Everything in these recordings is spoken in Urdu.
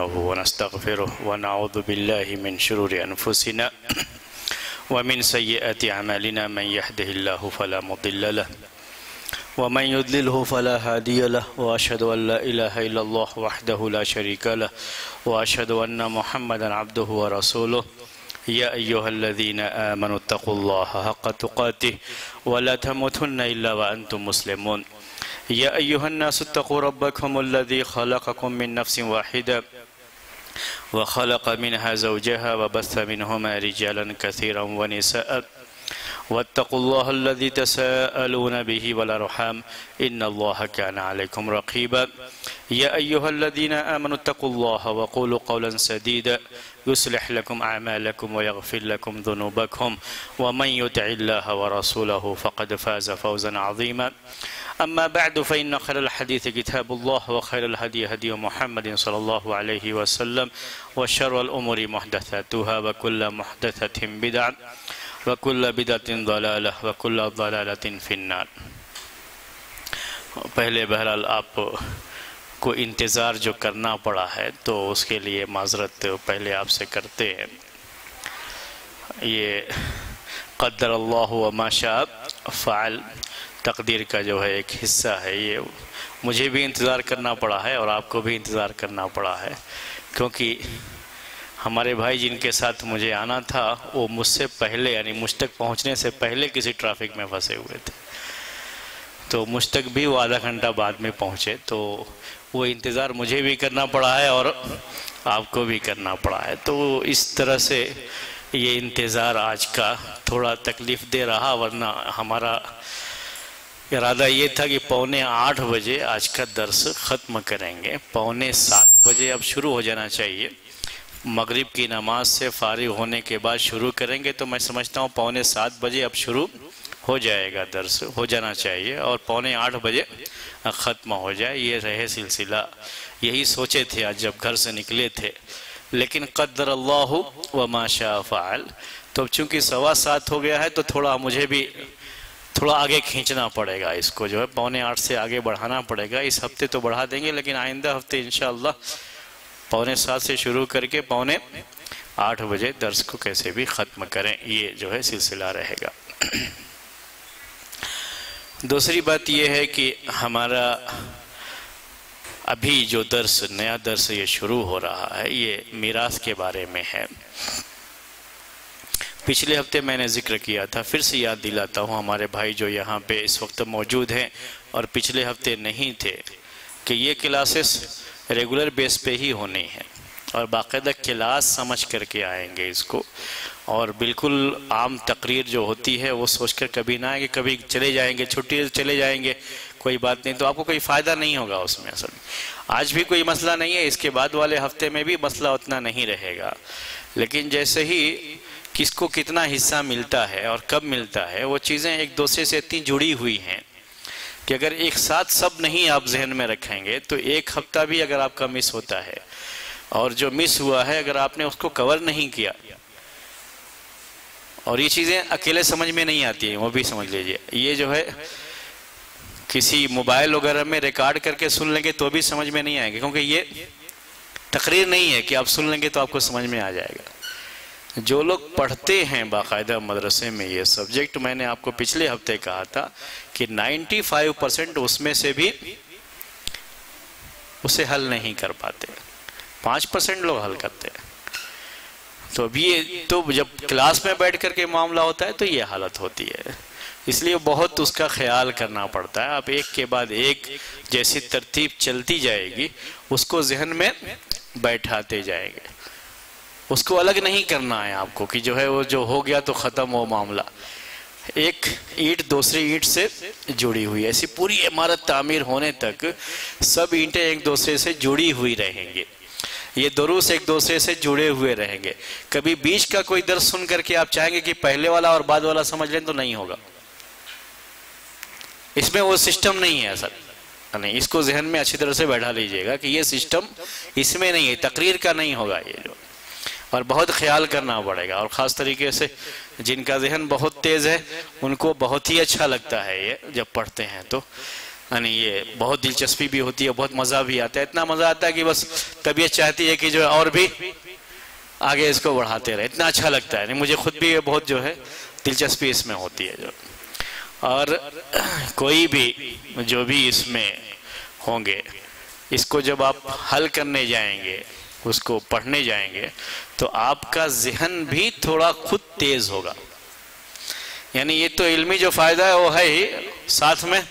ونستغفره ونعوذ بالله من شرور أنفسنا ومن سيئات أعمالنا من يهده الله فلا مضل له ومن يضلله فلا هادي له وأشهد أن لا إله إلا الله وحده لا شريك له وأشهد أن محمدا عبده ورسوله يا أيها الذين آمنوا اتقوا الله حق تقاته ولا تموتن إلا وأنتم مسلمون يا أيها الناس اتقوا ربكم الذي خلقكم من نفس واحدة وخلق منها زوجها وبث منهما رجالا كثيرا ونساء واتقوا الله الذي تساءلون به والأرحام إن الله كان عليكم رقيبا يا أيها الذين آمنوا اتقوا الله وقولوا قولا سديدا يصلح لكم أعمالكم ويغفر لكم ذنوبكم ومن يطع الله ورسوله فقد فاز فوزا عظيما أما بعد فإن خير الحديث كتاب الله وخير الهدي هدي محمد صلى الله عليه وسلم وشر الأمور محدثاتها وكل محدثة بدعة وكل بدعة ضلالة وكل ضلالة في النار۔ پہلے بہرحال آپ کو انتظار جو کرنا پڑا ہے تو اس کے لیے معذرت پہلے آپ سے کرتے ہیں۔ یہ قدر اللہ وما شاء فعل تقدیر کا جو ہے ایک حصہ ہے، یہ مجھے بھی انتظار کرنا پڑا ہے اور آپ کو بھی انتظار کرنا پڑا ہے، کیونکہ ہمارے بھائی جن کے ساتھ مجھے آنا تھا وہ مجھ سے پہلے یعنی مجھ تک پہنچنے سے پہلے کسی ٹریفک میں پھنسے ہوئے تھے، تو مجھ تک بھی وہ آدھا گھنٹہ بعد میں پہنچے، تو وہ انتظار مجھے بھی کرنا پڑا ہے اور آپ کو بھی کرنا پڑا ہے۔ تو اس طرح سے یہ انتظار آج کا تھوڑا تکلیف دے رہا، ورنہ ہمارا ارادہ یہ تھا کہ 7:45 بجے آج کا درس ختم کریں گے، 6:45 بجے اب شروع ہو جانا چاہیے، مغرب کی نماز سے فارغ ہونے کے بعد شروع کریں گے، تو میں سمجھتا ہوں 7:45 بجے اب شروع ہو جائے گا، درس ہو جانا چاہیے اور 7:45 بجے ختم ہو جائے، یہ رہے سلسلہ۔ یہی سوچے تھے آج جب گھر سے نکلے تھے، لیکن قدر اللہ وما شاء فعل، تو چونکہ 7:15 ہو گیا ہے تو تھوڑا مجھے بھی تھوڑا آگے کھینچنا پڑے گا، اس کو جو ہے 7:45 سے آگے بڑھانا پڑے گا۔ اس ہفتے تو بڑھا دیں گے، لیکن آئندہ ہفتے انشاءاللہ 7:45 سے شروع کر کے 7:45 بجے درس کو کیسے بھی ختم کریں، یہ جو ہے سلسلہ رہے گا۔ دوسری بات یہ ہے کہ ہمارا ابھی جو درس نیا درس یہ شروع ہو رہا ہے، یہ میراث کے بارے میں ہے۔ پچھلے ہفتے میں نے ذکر کیا تھا، پھر سے یاد دلاتا ہوں ہمارے بھائی جو یہاں پہ اس وقت موجود ہیں اور پچھلے ہفتے نہیں تھے، کہ یہ کلاسز ریگولر بیس پہ ہی ہونی ہیں اور باقاعدہ کلاس سمجھ کر کے آئیں گے اس کو، اور بالکل عام تقریر جو ہوتی ہے وہ سوچ کر کبھی نہ آئیں گے، کبھی چلے جائیں گے، چھٹی چلے جائیں گے، کوئی بات نہیں، تو آپ کو کوئی فائدہ نہیں ہوگا اس میں۔ اصل آج بھی کوئی مسئلہ نہیں ہے، اس کے بعد والے ہفتے میں بھی مسئلہ اتنا نہیں رہے گا، لیکن جیسے ہی کس کو کتنا حصہ ملتا ہے اور کب ملتا ہے، وہ چیزیں ایک دوسرے سے اتنی جڑی ہوئی ہیں کہ اگر ایک ساتھ سب نہیں آپ ذہن میں رکھیں گے تو ایک ہفتہ بھی اگر آپ کا مس ہوتا ہے، اور جو مس ہوا ہے اگر آپ نے اس کو کور نہیں کیا، اور یہ چیزیں اکیلے سمجھ میں نہیں آتی ہیں، وہ بھی سمجھ لیجئے، یہ جو ہے کسی موبائل وغیرہ میں ریکارڈ کر کے سن لیں گے تو بھی سمجھ میں نہیں آئیں گے، کیونکہ یہ تقریر نہیں ہے کہ آپ سن لیں گے تو آپ کو سمجھ میں آ جائے گا۔ جو لوگ پڑھتے ہیں باقاعدہ مدرسے میں یہ سبجیکٹ، میں نے آپ کو پچھلے ہفتے کہا تھا کہ 95% اس میں سے بھی اسے حل نہیں کر پاتے، 5% لوگ حل کرتے ہیں، تو جب کلاس میں بیٹھ کر کے معاملہ ہوتا ہے تو یہ حالت ہوتی ہے، اس لیے بہت اس کا خیال کرنا پڑتا ہے۔ آپ ایک کے بعد ایک جیسی ترتیب چلتی جائے گی اس کو ذہن میں بیٹھاتے جائیں گے، اس کو الگ نہیں کرنا ہے آپ کو کہ جو ہے وہ جو ہو گیا تو ختم ہو معاملہ، ایک اینٹ دوسری اینٹ سے جڑی ہوئی، ایسی پوری عمارت تعمیر ہونے تک سب اینٹیں ایک دوسرے سے جڑی ہوئی رہیں گے، یہ دروس ایک دوسرے سے جڑے ہوئے رہیں گے۔ کبھی بیچ کا کوئی درس سن کر کے آپ چاہیں گے کہ پہلے والا اور بعد والا سمجھ لیں تو نہیں ہوگا، اس میں وہ سسٹم نہیں ہے اصل، نہیں، اس کو ذہن میں اچھی طرح سے بیٹھا لیجئے گا کہ یہ سسٹم اس میں نہیں ہے، تقریر کا نہیں ہوگا یہ جو، اور بہت خیال کرنا پڑے گا، اور خاص طریقے سے جن کا ذہن بہت تیز ہے ان کو بہت ہی اچھا لگتا ہے یہ جب پڑھتے ہیں، تو یعنی یہ بہت دلچسپی بھی ہوتی ہے، بہت مزہ بھی آتا ہے، اتنا مزہ آتا ہے کہ بس طبیعت چاہتی ہے کہ جو ہے اور بھی آگے اس کو بڑھاتے رہے، اتنا اچھا لگتا ہے۔ مجھے خود بھی بہت جو ہے دلچسپی اس میں ہوتی ہے اور کوئی بھی جو بھی اس میں ہوں گے، اس کو جب آپ حل کرنے جائیں گے، اس کو پڑھنے جائیں گے، تو آپ کا ذہن بھی تھوڑا خود تیز ہوگا۔ یعنی یہ تو علمی جو فائدہ ہے وہ ہے ہی، ساتھ میں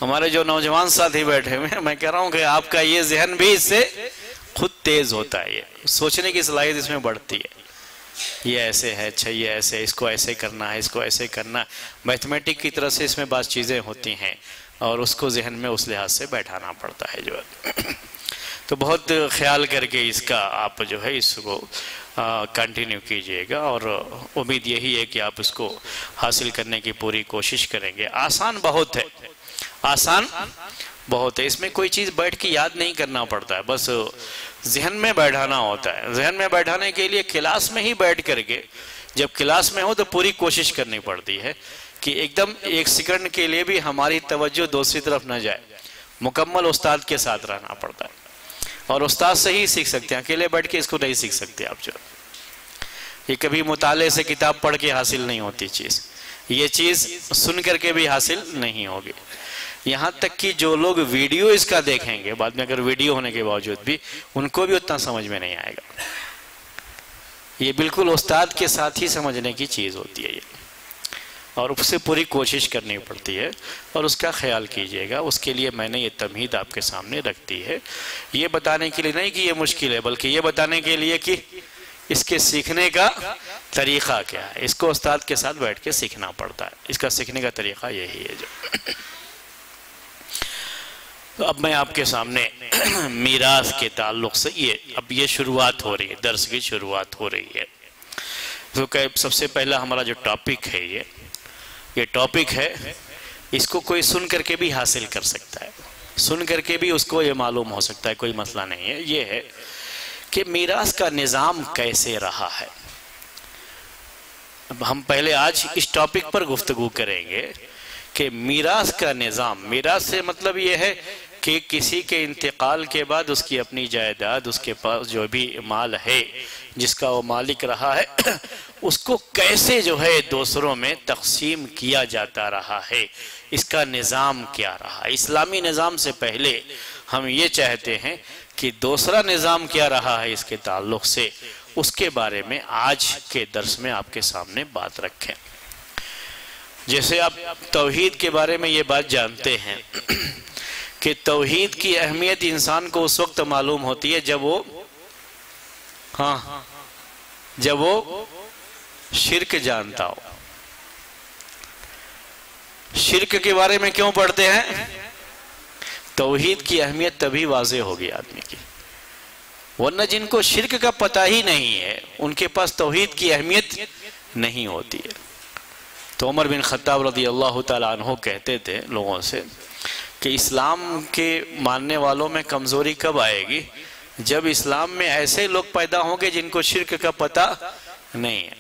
ہمارے جو نوجوان ساتھی بیٹھے ہوئے ہیں، میں کہہ رہا ہوں کہ آپ کا یہ ذہن بھی اس سے خود تیز ہوتا ہے، یہ سوچنے کی صلاحیت اس میں بڑھتی ہے۔ یہ ایسے ہے، اچھا یہ ایسے، اس کو ایسے کرنا ہے، اس کو ایسے کرنا ہے، میتھمیٹک کی طرح سے اس میں بعض چیزیں ہوتی ہیں اور اس کو ذہن میں اس لحاظ سے بیٹھانا پڑتا ہے جو ہے۔ تو بہت خیال کر کے اس کا آپ جو ہے اس کو کنٹینیو کیجئے گا، اور امید یہی ہے کہ آپ اس کو حاصل کرنے کی پوری کوشش کریں گے۔ آسان بہت ہے، آسان بہت ہے، اس میں کوئی چیز بیٹھ کے یاد نہیں کرنا پڑتا ہے، بس ذہن میں بیٹھانا ہوتا ہے۔ ذہن میں بیٹھانے کے لیے کلاس میں ہی بیٹھ کر کے، جب کلاس میں ہو تو پوری کوشش کرنی پڑتی ہے کہ ایک دم ایک سیکنڈ کے لیے بھی ہماری توجہ دوسری طرف نہ جائے، مکمل استاد کے ساتھ رہنا پڑتا ہے، اور استاد سے ہی سیکھ سکتے ہیں، اکیلے بیٹھ کے اس کو نہیں سیکھ سکتے آپ جو۔ یہ کبھی مطالعے سے کتاب پڑھ کے حاصل نہیں ہوتی چیز، یہ چیز سن کر کے بھی حاصل نہیں ہوگی۔ یہاں تک کہ جو لوگ ویڈیو اس کا دیکھیں گے بعد میں، اگر ویڈیو ہونے کے باوجود بھی، ان کو بھی اتنا سمجھ میں نہیں آئے گا۔ یہ بالکل استاد کے ساتھ ہی سمجھنے کی چیز ہوتی ہے یہ، اور اس سے پوری کوشش کرنی پڑتی ہے، اور اس کا خیال کیجئے گا۔ اس کے لیے میں نے یہ تمہید آپ کے سامنے رکھ دی ہے، یہ بتانے کے لیے نہیں کہ یہ مشکل ہے، بلکہ یہ بتانے کے لیے کہ اس کے سیکھنے کا طریقہ کیا ہے۔ اس کو استاد کے ساتھ بیٹھ کے سیکھنا پڑتا ہے، اس کا سیکھنے کا طریقہ یہی ہے جو۔ تو اب میں آپ کے سامنے میراث کے تعلق سے اب یہ شروعات ہو رہی ہے، درس کی شروعات ہو رہی ہے۔ تو سب سے پہلا ہمارا جو ٹاپک ہے یہ ٹاپک ہے، اس کو کوئی سن کر کے بھی حاصل کر سکتا ہے، سن کر کے بھی اس کو یہ معلوم ہو سکتا ہے، کوئی مسئلہ نہیں ہے۔ یہ ہے کہ میراث کا نظام کیسے رہا ہے۔ اب ہم پہلے آج اس ٹاپک پر گفتگو کریں گے کہ میراث کا نظام، میراث سے مطلب یہ ہے کہ کسی کے انتقال کے بعد اس کی اپنی جائیداد، اس کے پاس جو بھی مال ہے جس کا وہ مالک رہا ہے، اس کو کیسے جو ہے دوسروں میں تقسیم کیا جاتا رہا ہے، اس کا نظام کیا رہا۔ اسلامی نظام سے پہلے ہم یہ چاہتے ہیں کہ دوسرا نظام کیا رہا ہے اس کے تعلق سے، اس کے بارے میں آج کے درس میں آپ کے سامنے بات رکھیں۔ جیسے آپ توحید کے بارے میں یہ بات جانتے ہیں کہ توحید کی اہمیت انسان کو اس وقت معلوم ہوتی ہے جب وہ شرک جانتا ہو۔ شرک کے بارے میں کیوں پڑھتے ہیں؟ توحید کی اہمیت تبھی واضح ہوگی آدمی کی، ورنہ جن کو شرک کا پتہ ہی نہیں ہے ان کے پاس توحید کی اہمیت نہیں ہوتی ہے۔ تو عمر بن خطاب رضی اللہ تعالیٰ عنہ کہتے تھے لوگوں سے کہ اسلام کے ماننے والوں میں کمزوری کب آئے گی؟ جب اسلام میں ایسے لوگ پیدا ہوں گے جن کو شرک کا پتہ نہیں ہے۔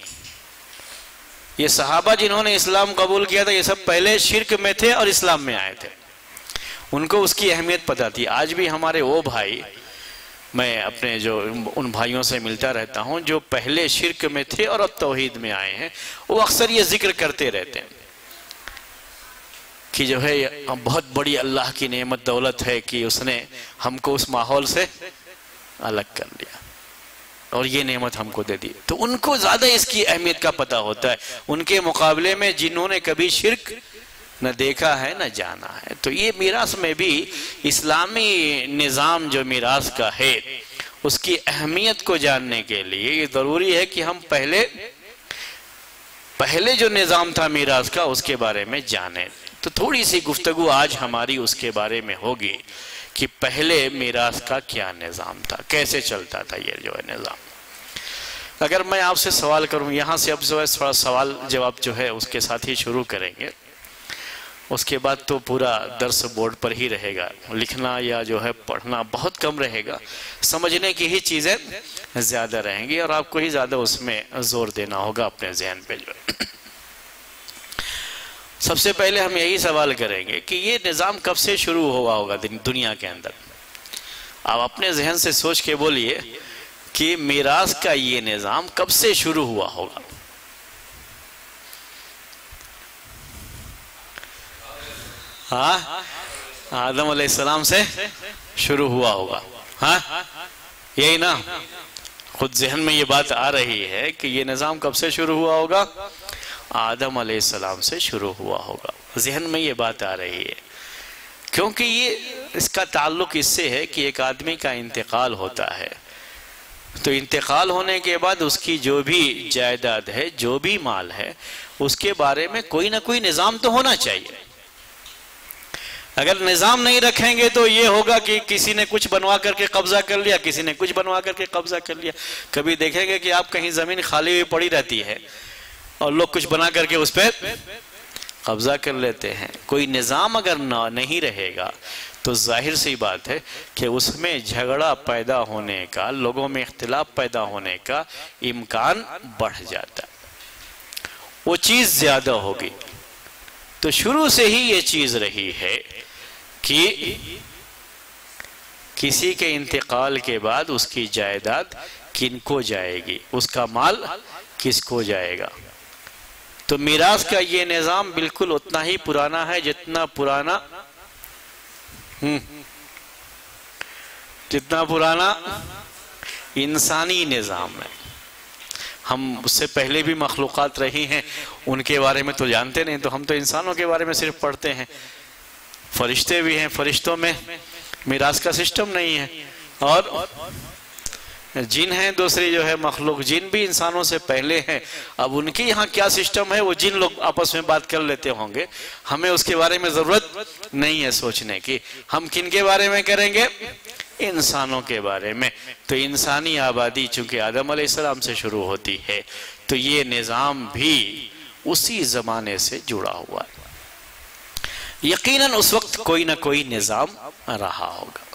یہ صحابہ جنہوں نے اسلام قبول کیا تھا، یہ سب پہلے شرک میں تھے اور اسلام میں آئے تھے، ان کو اس کی اہمیت پتہ تھی۔ آج بھی ہمارے وہ بھائی، میں اپنے جو ان بھائیوں سے ملتا رہتا ہوں جو پہلے شرک میں تھے اور اب توحید میں آئے ہیں، وہ اکثر یہ ذکر کرتے رہتے ہیں کہ جو ہے بہت بڑی اللہ کی نعمت دولت ہے کہ اس نے ہم کو اس ماحول سے الگ کر لیا اور یہ نعمت ہم کو دے دی۔ تو ان کو زیادہ اس کی اہمیت کا پتہ ہوتا ہے ان کے مقابلے میں جنہوں نے کبھی شرک نہ دیکھا ہے نہ جانا ہے۔ تو یہ میراث میں بھی اسلامی نظام جو میراث کا ہے اس کی اہمیت کو جاننے کے لیے یہ ضروری ہے کہ ہم پہلے جو نظام تھا میراث کا اس کے بارے میں جانیں۔ تو تھوڑی سی گفتگو آج ہماری اس کے بارے میں ہوگی کہ پہلے میراث کا کیا نظام تھا، کیسے چلتا تھا یہ جو ہے نظام۔ اگر میں آپ سے سوال کروں، یہاں سے اب جو ہے تھوڑا سوال جواب جو ہے اس کے ساتھ ہی شروع کریں گے، اس کے بعد تو پورا درس بورڈ پر ہی رہے گا، لکھنا یا جو ہے پڑھنا بہت کم رہے گا، سمجھنے کی ہی چیزیں زیادہ رہیں گی اور آپ کو ہی زیادہ اس میں زور دینا ہوگا اپنے ذہن پہ جو ہے۔ سب سے پہلے ہم یہی سوال کریں گے کہ یہ نظام کب سے شروع ہوا ہوگا دنیا کے اندر؟ آپ اپنے ذہن سے سوچ کے بولیے کہ میراث کا یہ نظام کب سے شروع ہوا ہوگا؟ ہاں، آدم علیہ السلام سے شروع ہوا ہوگا، ہاں یہی نا؟ خود ذہن میں یہ بات آ رہی ہے کہ یہ نظام کب سے شروع ہوا ہوگا؟ آدم علیہ السلام سے شروع ہوا ہوگا، ذہن میں یہ بات آ رہی ہے، کیونکہ یہ اس کا تعلق اس سے ہے کہ ایک آدمی کا انتقال ہوتا ہے تو انتقال ہونے کے بعد اس کی جو بھی جائیداد ہے، جو بھی مال ہے، اس کے بارے میں کوئی نہ کوئی نظام تو ہونا چاہیے۔ اگر نظام نہیں رکھیں گے تو یہ ہوگا کہ کسی نے کچھ بنوا کر کے قبضہ کر لیا، کسی نے کچھ بنوا کر کے قبضہ کر لیا۔ کبھی دیکھیں گے کہ آپ کہیں زمین خالی ہوئی پڑی رہتی ہے اور لوگ کچھ بنا کر کے اس پہ قبضہ کر لیتے ہیں۔ کوئی نظام اگر نہیں رہے گا تو ظاہر سی بات ہے کہ اس میں جھگڑا پیدا ہونے کا، لوگوں میں اختلاف پیدا ہونے کا امکان بڑھ جاتا ہے، وہ چیز زیادہ ہوگی۔ تو شروع سے ہی یہ چیز رہی ہے کہ کسی کے انتقال کے بعد اس کی جائیداد کن کو جائے گی، اس کا مال کس کو جائے گا۔ تو میراث کا یہ نظام بالکل اتنا ہی پرانا ہے جتنا پرانا انسانی نظام ہے۔ ہم اس سے پہلے بھی مخلوقات رہی ہیں، ان کے بارے میں تو جانتے نہیں، تو ہم تو انسانوں کے بارے میں صرف پڑھتے ہیں۔ فرشتے بھی ہیں، فرشتوں میں میراث کا سسٹم نہیں ہے، اور جن ہیں دوسری جو ہے مخلوق، جن بھی انسانوں سے پہلے ہیں۔ اب ان کے یہاں کیا سسٹم ہے وہ جن لوگ آپس میں بات کر لیتے ہوں گے، ہمیں اس کے بارے میں ضرورت نہیں ہے سوچنے کی۔ ہم کن کے بارے میں کریں گے؟ انسانوں کے بارے میں۔ تو انسانی آبادی چونکہ آدم علیہ السلام سے شروع ہوتی ہے تو یہ نظام بھی اسی زمانے سے جڑا ہوا ہے۔ یقیناً اس وقت کوئی نہ کوئی نظام رہا ہوگا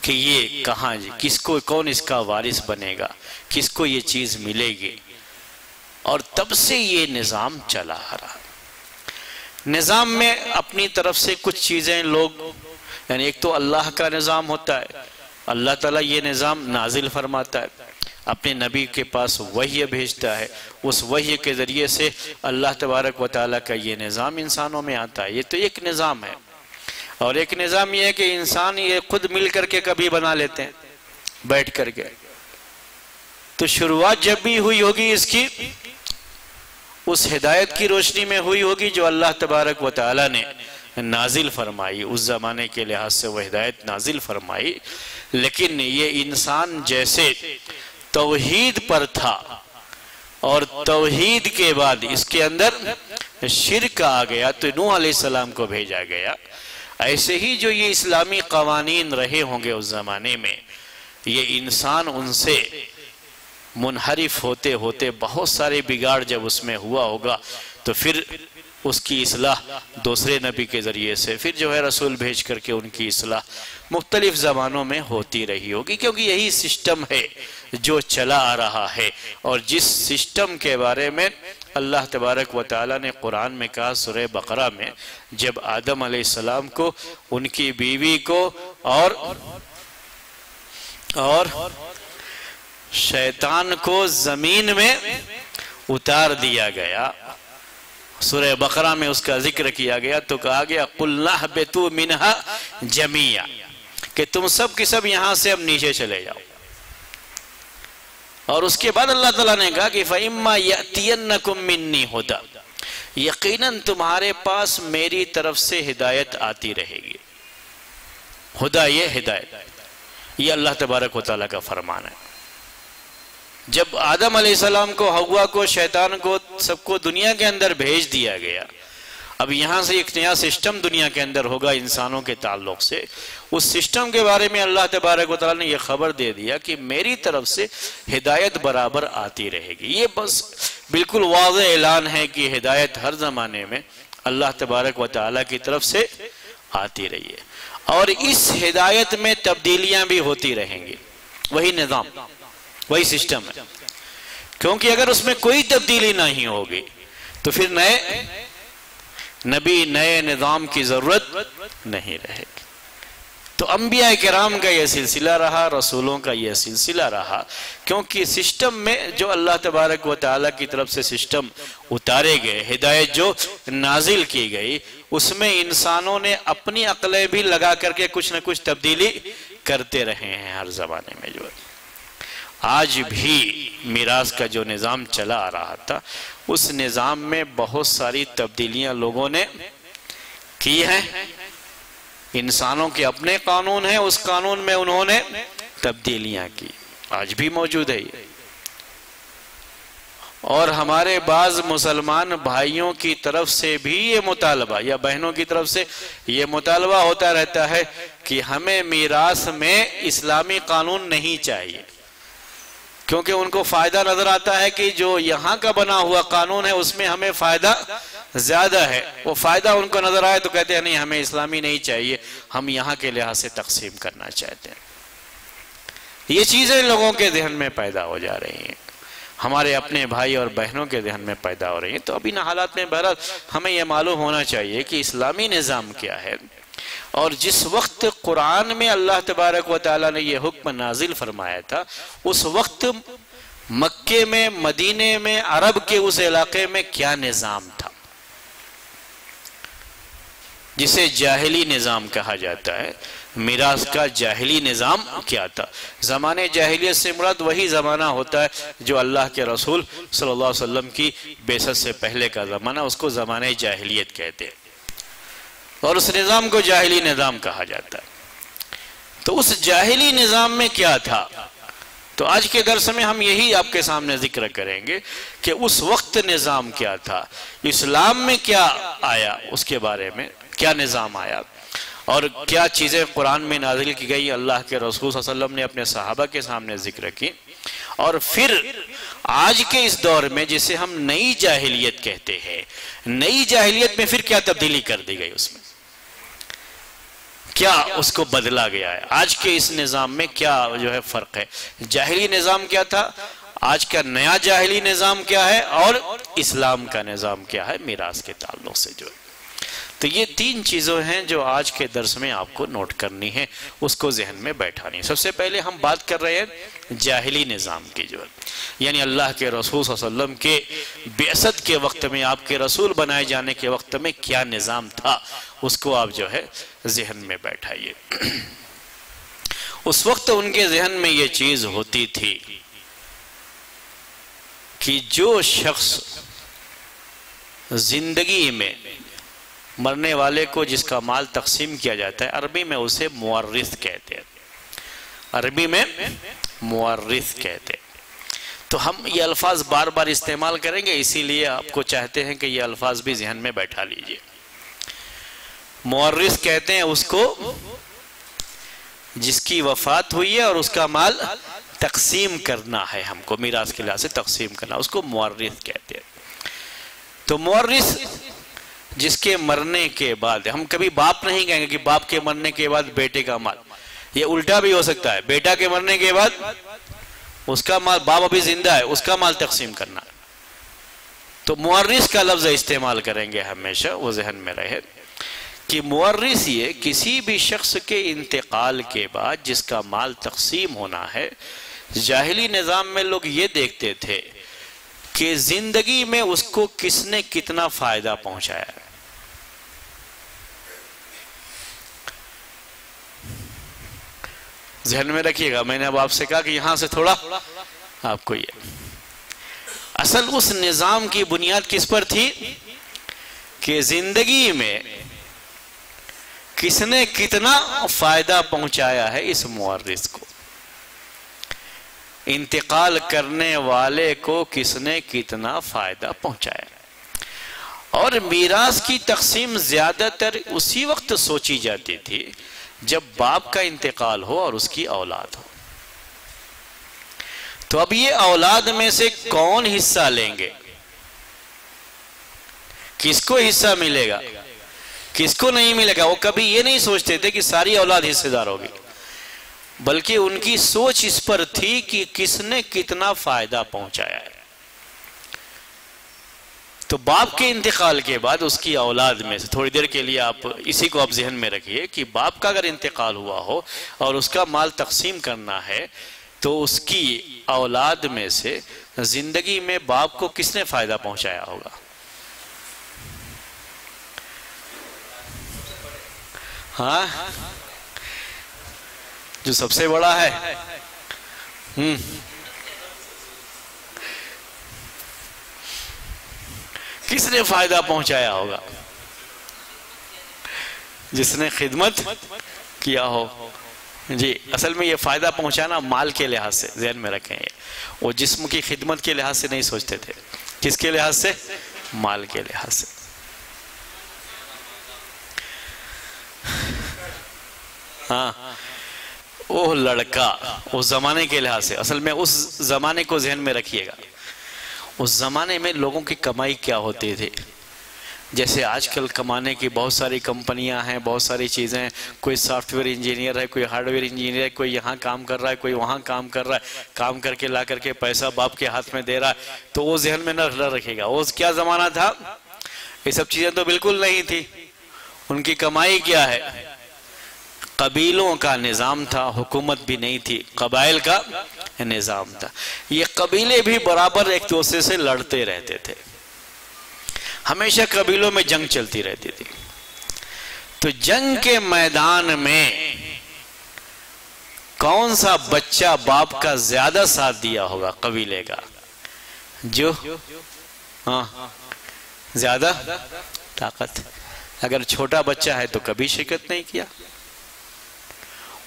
کہ یہ کہاں کس کو، کون اس کا وارث بنے گا، کس کو یہ چیز ملے گی، اور تب سے یہ نظام چلا آ رہا۔ نظام میں اپنی طرف سے کچھ چیزیں لوگ، یعنی ایک تو اللہ کا نظام ہوتا ہے، اللہ تعالیٰ یہ نظام نازل فرماتا ہے، اپنے نبی کے پاس وحی بھیجتا ہے، اس وحی کے ذریعے سے اللہ تبارک و تعالیٰ کا یہ نظام انسانوں میں آتا ہے۔ یہ تو ایک نظام ہے، اور ایک نظام یہ ہے کہ انسان یہ خود مل کر کے کبھی بنا لیتے ہیں بیٹھ کر کے۔ تو شروعات جب بھی ہوئی ہوگی اس کی، اس ہدایت کی روشنی میں ہوئی ہوگی جو اللہ تبارک و تعالیٰ نے نازل فرمائی، اس زمانے کے لحاظ سے وہ ہدایت نازل فرمائی۔ لیکن یہ انسان جیسے توحید پر تھا اور توحید کے بعد اس کے اندر شرک آ گیا تو نوح علیہ السلام کو بھیجا گیا، ایسے ہی جو یہ اسلامی قوانین رہے ہوں گے اس زمانے میں، یہ انسان ان سے منحرف ہوتے ہوتے بہت سارے بگاڑ جب اس میں ہوا ہوگا تو پھر اس کی اصلاح دوسرے نبی کے ذریعے سے، پھر جو ہے رسول بھیج کر کے ان کی اصلاح مختلف زمانوں میں ہوتی رہی ہوگی، کیونکہ یہی سسٹم ہے جو چلا آ رہا ہے۔ اور جس سسٹم کے بارے میں اللہ تبارک و تعالیٰ نے قرآن میں کہا سورہ بقرہ میں، جب آدم علیہ السلام کو، ان کی بیوی کو اور شیطان کو زمین میں اتار دیا گیا، سورہ بقرہ میں اس کا ذکر کیا گیا، تو کہا گیا قُلْنَا اهْبِطُوا مِنْهَا جَمِيعًا، کہ تم سب کی سب یہاں سے اب نیچے چلے جاؤ۔ اور اس کے بعد اللہ تعالیٰ نے کہا کہ فَإِمَّا يَأْتِيَنَّكُم مِّنِّي هُدًى، یقیناً تمہارے پاس میری طرف سے ہدایت آتی رہے گی۔ ہدا، یہ ہدایت، یہ اللہ تبارک و تعالیٰ کا فرمان ہے۔ جب آدم علیہ السلام کو، حوا کو، شیطان کو، سب کو دنیا کے اندر بھیج دیا گیا، اب یہاں سے ایک نیا سسٹم دنیا کے اندر ہوگا انسانوں کے تعلق سے۔ اس سسٹم کے بارے میں اللہ تبارک و تعالیٰ نے یہ خبر دے دیا کہ میری طرف سے ہدایت برابر آتی رہے گی۔ یہ بس بالکل واضح اعلان ہے کہ ہدایت ہر زمانے میں اللہ تبارک و تعالیٰ کی طرف سے آتی رہی ہے، اور اس ہدایت میں تبدیلیاں بھی ہوتی رہیں گی۔ وہی نظام، وہی سسٹم ہے، کیونکہ اگر اس میں کوئی تبدیلی نہیں ہوگی تو پھر نئے نبی نئے نظام کی ضرورت نہیں رہے گی۔ تو انبیاء کرام کا یہ سلسلہ رہا، رسولوں کا یہ سلسلہ رہا، کیونکہ سسٹم میں جو اللہ تبارک و تعالیٰ کی طرف سے سسٹم اتارے گئے، ہدایت جو نازل کی گئی، اس میں انسانوں نے اپنی عقلیں بھی لگا کر کے کچھ نہ کچھ تبدیلی کرتے رہے ہیں ہر زمانے میں۔ جو آج بھی میراث کا جو نظام چلا آ رہا تھا، اس نظام میں بہت ساری تبدیلیاں لوگوں نے کی ہیں۔ انسانوں کے اپنے قانون ہیں، اس قانون میں انہوں نے تبدیلیاں کی، آج بھی موجود ہے یہ۔ اور ہمارے بعض مسلمان بھائیوں کی طرف سے بھی یہ مطالبہ، یا بہنوں کی طرف سے یہ مطالبہ ہوتا رہتا ہے کہ ہمیں میراث میں اسلامی قانون نہیں چاہیے، کیونکہ ان کو فائدہ نظر آتا ہے کہ جو یہاں کا بنا ہوا قانون ہے اس میں ہمیں فائدہ زیادہ ہے۔ وہ فائدہ ان کو نظر آئے تو کہتے ہیں نہیں، ہمیں اسلامی نہیں چاہیے، ہم یہاں کے لحاظ سے تقسیم کرنا چاہتے ہیں۔ یہ چیزیں لوگوں کے ذہن میں پیدا ہو جا رہی ہیں، ہمارے اپنے بھائی اور بہنوں کے ذہن میں پیدا ہو رہی ہیں۔ تو اب ان حالات میں بہرحال ہمیں یہ معلوم ہونا چاہیے کہ اسلامی نظام کیا ہے، اور جس وقت قرآن میں اللہ تبارک و تعالیٰ نے یہ حکم نازل فرمایا تھا، اس وقت مکے میں، مدینے میں، عرب کے اس علاقے میں کیا نظام تھا، جسے جاہلی نظام کہا جاتا ہے۔ میراث کا جاہلی نظام کیا تھا؟ زمانے جاہلیت سے مراد وہی زمانہ ہوتا ہے جو اللہ کے رسول صلی اللہ علیہ وسلم کی بعثت سے پہلے کا زمانہ، اس کو زمانہ جاہلیت کہتے ہیں، اور اس نظام کو جاہلی نظام کہا جاتا ہے۔ تو اس جاہلی نظام میں کیا تھا؟ تو آج کے درس میں ہم یہی آپ کے سامنے ذکر کریں گے کہ اس وقت نظام کیا تھا، اسلام میں کیا آیا، اس کے بارے میں کیا نظام آیا، اور کیا چیزیں قرآن میں نازل کی گئی، اللہ کے رسول صلی اللہ علیہ وسلم نے اپنے صحابہ کے سامنے ذکر کی، اور پھر آج کے اس دور میں جسے ہم نئی جاہلیت کہتے ہیں، نئی جاہلیت میں پھر کیا تبدیلی کر دی گئی، اس میں کیا اس کو بدلا گیا ہے، آج کے اس نظام میں کیا جو ہے فرق ہے، جاہلی نظام کیا تھا، آج کا نیا جاہلی نظام کیا ہے، اور اسلام کا نظام کیا ہے میراث کے تعلق سے جو ہے۔ تو یہ تین چیزیں ہیں جو آج کے درس میں آپ کو نوٹ کرنی ہے، اس کو ذہن میں بیٹھانی ہے۔ سب سے پہلے ہم بات کر رہے ہیں جاہلی نظام کی جو ہے، یعنی اللہ کے رسول صلی اللہ علیہ وسلم کے بعثت کے وقت میں، آپ کے رسول بنائے جانے کے وقت میں کیا نظام تھا، اس کو آپ جو ہے ذہن میں بیٹھائیے۔ اس وقت ان کے ذہن میں یہ چیز ہوتی تھی کہ جو شخص زندگی میں مرنے والے کو جس کا مال تقسیم کیا جاتا ہے، عربی میں اسے مورث کہتے ہیں، عربی میں مورث کہتے ہیں۔ تو ہم یہ الفاظ بار بار استعمال کریں گے، اسی لیے آپ کو چاہتے ہیں کہ یہ الفاظ بھی ذہن میں بیٹھا لیجئے۔ مورث کہتے ہیں اس کو جس کی وفات ہوئی ہے اور اس کا مال تقسیم کرنا ہے، ہم کو میراث کے لحاظ سے تقسیم کرنا، اس کو مورث کہتے ہیں۔ تو مورث جس کے مرنے کے بعد، ہم کبھی باپ نہیں کہیں گے کہ باپ کے مرنے کے بعد بیٹے کا مال، یہ الٹا بھی ہو سکتا ہے، بیٹا کے مرنے کے بعد اس کا مال، باپ ابھی زندہ ہے اس کا مال تقسیم کرنا۔ تو مورث کا لفظ استعمال کریں گے ہمیشہ، وہ ذہن میں رہے کہ مورث یہ کسی بھی شخص کے انتقال کے بعد جس کا مال تقسیم ہونا ہے۔ جاہلی نظام میں لوگ یہ دیکھتے تھے کہ زندگی میں اس کو کس نے کتنا فائدہ پہنچایا ہے۔ ذہن میں رکھیے گا، میں نے اب آپ سے کہا کہ یہاں سے تھوڑا آپ کو یہ اصل اس نظام کی بنیاد کس پر تھی کہ زندگی میں کس نے کتنا فائدہ پہنچایا ہے اس مورث کو، انتقال کرنے والے کو کس نے کتنا فائدہ پہنچایا۔ اور میراث کی تقسیم زیادہ تر اسی وقت سوچی جاتی تھی جب باپ کا انتقال ہو اور اس کی اولاد ہو۔ تو اب یہ اولاد میں سے کون حصہ لیں گے، کس کو حصہ ملے گا، کس کو نہیں ملے گا، وہ کبھی یہ نہیں سوچتے تھے کہ ساری اولاد حصے دار ہوگی، بلکہ ان کی سوچ اس پر تھی کہ کس نے کتنا فائدہ پہنچایا ہے۔ تو باپ کے انتقال کے بعد اس کی اولاد میں سے، تھوڑی دیر کے لیے آپ اسی کو آپ ذہن میں رکھیے کہ باپ کا اگر انتقال ہوا ہو اور اس کا مال تقسیم کرنا ہے تو اس کی اولاد میں سے زندگی میں باپ کو کس نے فائدہ پہنچایا ہوگا؟ ہاں، جو سب سے بڑا ہے، کس نے فائدہ پہنچایا ہوگا؟ جس نے خدمت کیا ہو۔ جی، اصل میں یہ فائدہ پہنچانا مال کے لحاظ سے ذہن میں رکھیں، وہ جسم کی خدمت کے لحاظ سے نہیں سوچتے تھے، کس کے لحاظ سے؟ مال کے لحاظ سے۔ ہاں، وہ لڑکا اس زمانے کے لحاظ سے، اصل میں اس زمانے کو ذہن میں رکھیے گا، اس زمانے میں لوگوں کی کمائی کیا ہوتی تھی۔ جیسے آج کل کمانے کی بہت ساری کمپنیاں ہیں، بہت ساری چیزیں ہیں، کوئی سافٹ ویئر انجینئر ہے، کوئی ہارڈ ویئر انجینئر ہے، کوئی یہاں کام کر رہا ہے، کوئی وہاں کام کر رہا ہے، کام کر کے لا کر کے پیسہ باپ کے ہاتھ میں دے رہا ہے، تو وہ ذہن میں نہ رکھے گا۔ وہ کیا زمانہ تھا؟ یہ سب چیزیں تو بالکل نہیں تھی۔ ان کی کمائی کیا ہے؟ قبیلوں کا نظام تھا، حکومت بھی نہیں تھی، قبائل کا نظام تھا۔ یہ قبیلے بھی برابر ایک دوسرے سے لڑتے رہتے تھے، ہمیشہ قبیلوں میں جنگ چلتی رہتی تھی۔ تو جنگ کے میدان میں کون سا بچہ باپ کا زیادہ ساتھ دیا ہوگا قبیلے کا؟ جو زیادہ طاقت، اگر چھوٹا بچہ ہے تو کبھی شرکت نہیں کیا۔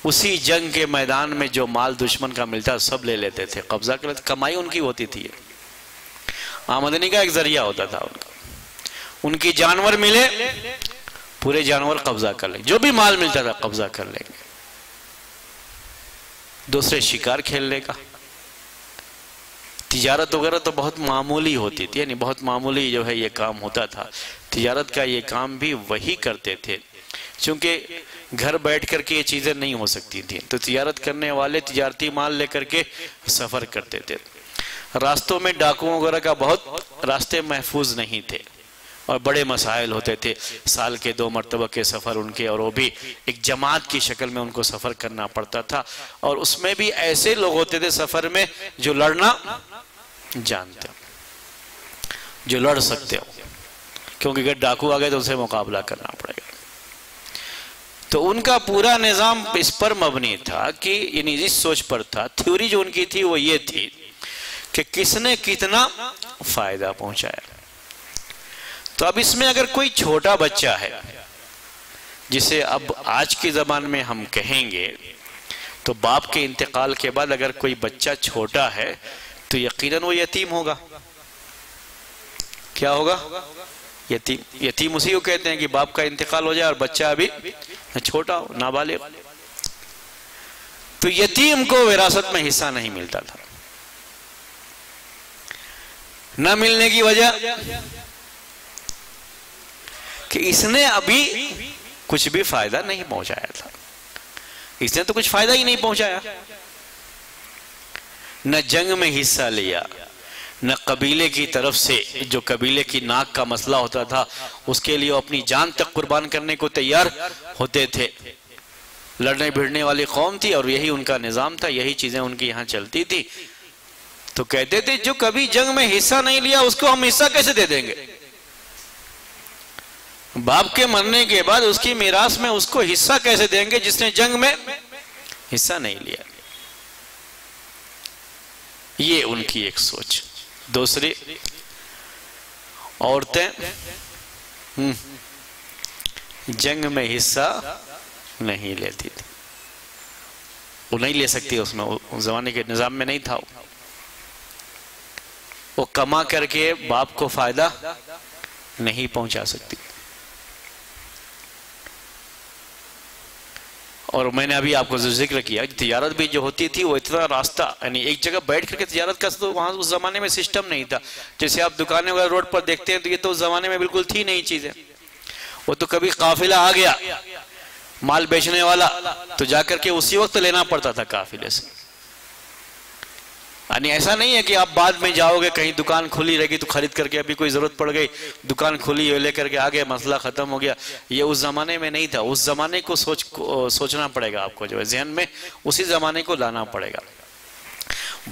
اسی جنگ کے میدان میں جو مال دشمن کا ملتا سب لے لیتے تھے، قبضہ کر لیتے، کمائی ان کی ہوتی تھی، آمدنی کا ایک ذریعہ ہوتا تھا ان کا۔ ان کی جانور ملے، پورے جانور قبضہ کر لیں، جو بھی مال ملتا تھا قبضہ کر لیں گے۔ دوسرے شکار کھیلنے کا، تجارت وغیرہ تو بہت معمولی ہوتی تھی، یعنی بہت معمولی جو ہے یہ کام ہوتا تھا۔ تجارت کا یہ کام بھی وہی کرتے تھے، چونکہ گھر بیٹھ کر کے یہ چیزیں نہیں ہو سکتی تھیں، تو تجارت کرنے والے تجارتی مال لے کر کے سفر کرتے تھے۔ راستوں میں ڈاکوؤں وغیرہ کا بہت راستے محفوظ نہیں تھے اور بڑے مسائل ہوتے تھے، سال کے 2 مرتبہ کے سفر ان کے، اور وہ بھی ایک جماعت کی شکل میں ان کو سفر کرنا پڑتا تھا، اور اس میں بھی ایسے لوگ ہوتے تھے سفر میں جو لڑنا جانتے، جو لڑ سکتے ہو، کیونکہ اگر ڈاکو آ گئے تو اسے مقابلہ کرنا پڑے گا۔ تو ان کا پورا نظام اس پر مبنی تھا کہ یعنی اس سوچ پر تھا، تھیوری جو ان کی تھی وہ یہ تھی کہ کس نے کتنا فائدہ پہنچایا۔ تو اب اس میں اگر کوئی چھوٹا بچہ ہے جسے اب آج کے زمان میں ہم کہیں گے، تو باپ کے انتقال کے بعد اگر کوئی بچہ چھوٹا ہے تو یقیناً وہ یتیم ہوگا۔ کیا ہوگا؟ یتیم۔ یتیم اسی کو کہتے ہیں کہ باپ کا انتقال ہو جائے اور بچہ ابھی چھوٹا ہو، نابالغ۔ تو یتیم کو وراثت میں حصہ نہیں ملتا تھا۔ نہ ملنے کی وجہ کہ اس نے ابھی کچھ بھی فائدہ نہیں پہنچایا تھا، اس نے تو کچھ فائدہ ہی نہیں پہنچایا، نہ جنگ میں حصہ لیا، نہ قبیلے کی طرف سے جو قبیلے کی ناک کا مسئلہ ہوتا تھا اس کے لیے اپنی جان تک قربان کرنے کو تیار ہوتے تھے۔ لڑنے بھیڑنے والی قوم تھی اور یہی ان کا نظام تھا، یہی چیزیں ان کی یہاں چلتی تھی۔ تو کہتے تھے جو کبھی جنگ میں حصہ نہیں لیا اس کو ہم حصہ کیسے دے دیں گے؟ باپ کے مرنے کے بعد اس کی میراث میں اس کو حصہ کیسے دیں گے جس نے جنگ میں حصہ نہیں لیا؟ یہ ان کی ایک سوچ۔ دوسری، عورتیں جنگ میں حصہ نہیں لیتی تھی، وہ نہیں لے سکتی، اس میں اس زمانے کے نظام میں نہیں تھا۔ وہ کما کر کے باپ کو فائدہ نہیں پہنچا سکتی۔ اور میں نے ابھی آپ کو ذکر کیا تجارت بھی جو ہوتی تھی وہ اتنا راستہ، یعنی ایک جگہ بیٹھ کر کے تجارت کا تو وہاں اس زمانے میں سسٹم نہیں تھا۔ جیسے آپ دکانیں وغیرہ روڈ پر دیکھتے ہیں تو یہ تو اس زمانے میں بالکل تھی نہیں چیزیں۔ وہ تو کبھی قافلہ آ گیا مال بیچنے والا تو جا کر کے اسی وقت لینا پڑتا تھا قافلے سے۔ یعنی ایسا نہیں ہے کہ آپ بعد میں جاؤ گے کہیں دکان کھلی رہے گی تو خرید کر کے ابھی کوئی ضرورت پڑ گئی دکان کھلی لے کر کے آگے مسئلہ ختم ہو گیا. یہ اس زمانے میں نہیں تھا. اس زمانے کو سوچنا پڑے گا آپ کو جو ہے ذہن میں اسی زمانے کو لانا پڑے گا.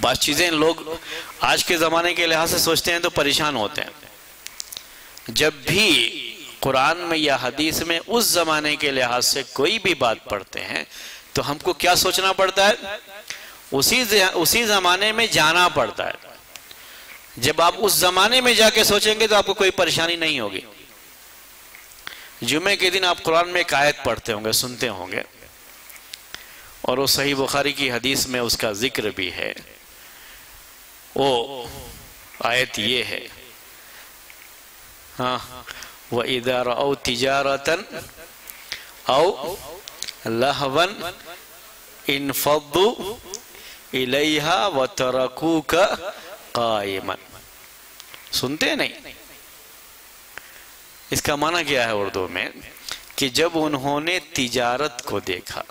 بعض چیزیں لوگ آج کے زمانے کے لحاظ سے سوچتے ہیں تو پریشان ہوتے ہیں. جب بھی قرآن میں یا حدیث میں اس زمانے کے لحاظ سے کوئی بھی بات پڑھتے ہیں تو ہم کو کیا سوچنا پڑتا ہے؟ اسی زمانے میں جانا پڑتا ہے. جب آپ اس زمانے میں جا کے سوچیں گے تو آپ کو کوئی پریشانی نہیں ہوگی. جمعے کے دن آپ قرآن میں ایک آیت پڑھتے ہوں گے سنتے ہوں گے اور وہ صحیح بخاری کی حدیث میں اس کا ذکر بھی ہے. وہ آیت یہ ہے وَإِذَا رَأَوْا تِجَارَةً أَوْ لَهْوًا انفضوا الیہا وترکوک قائما. سنتے نہیں؟ اس کا معنی کیا ہے اردو میں کہ جب انہوں نے تجارت کو دیکھا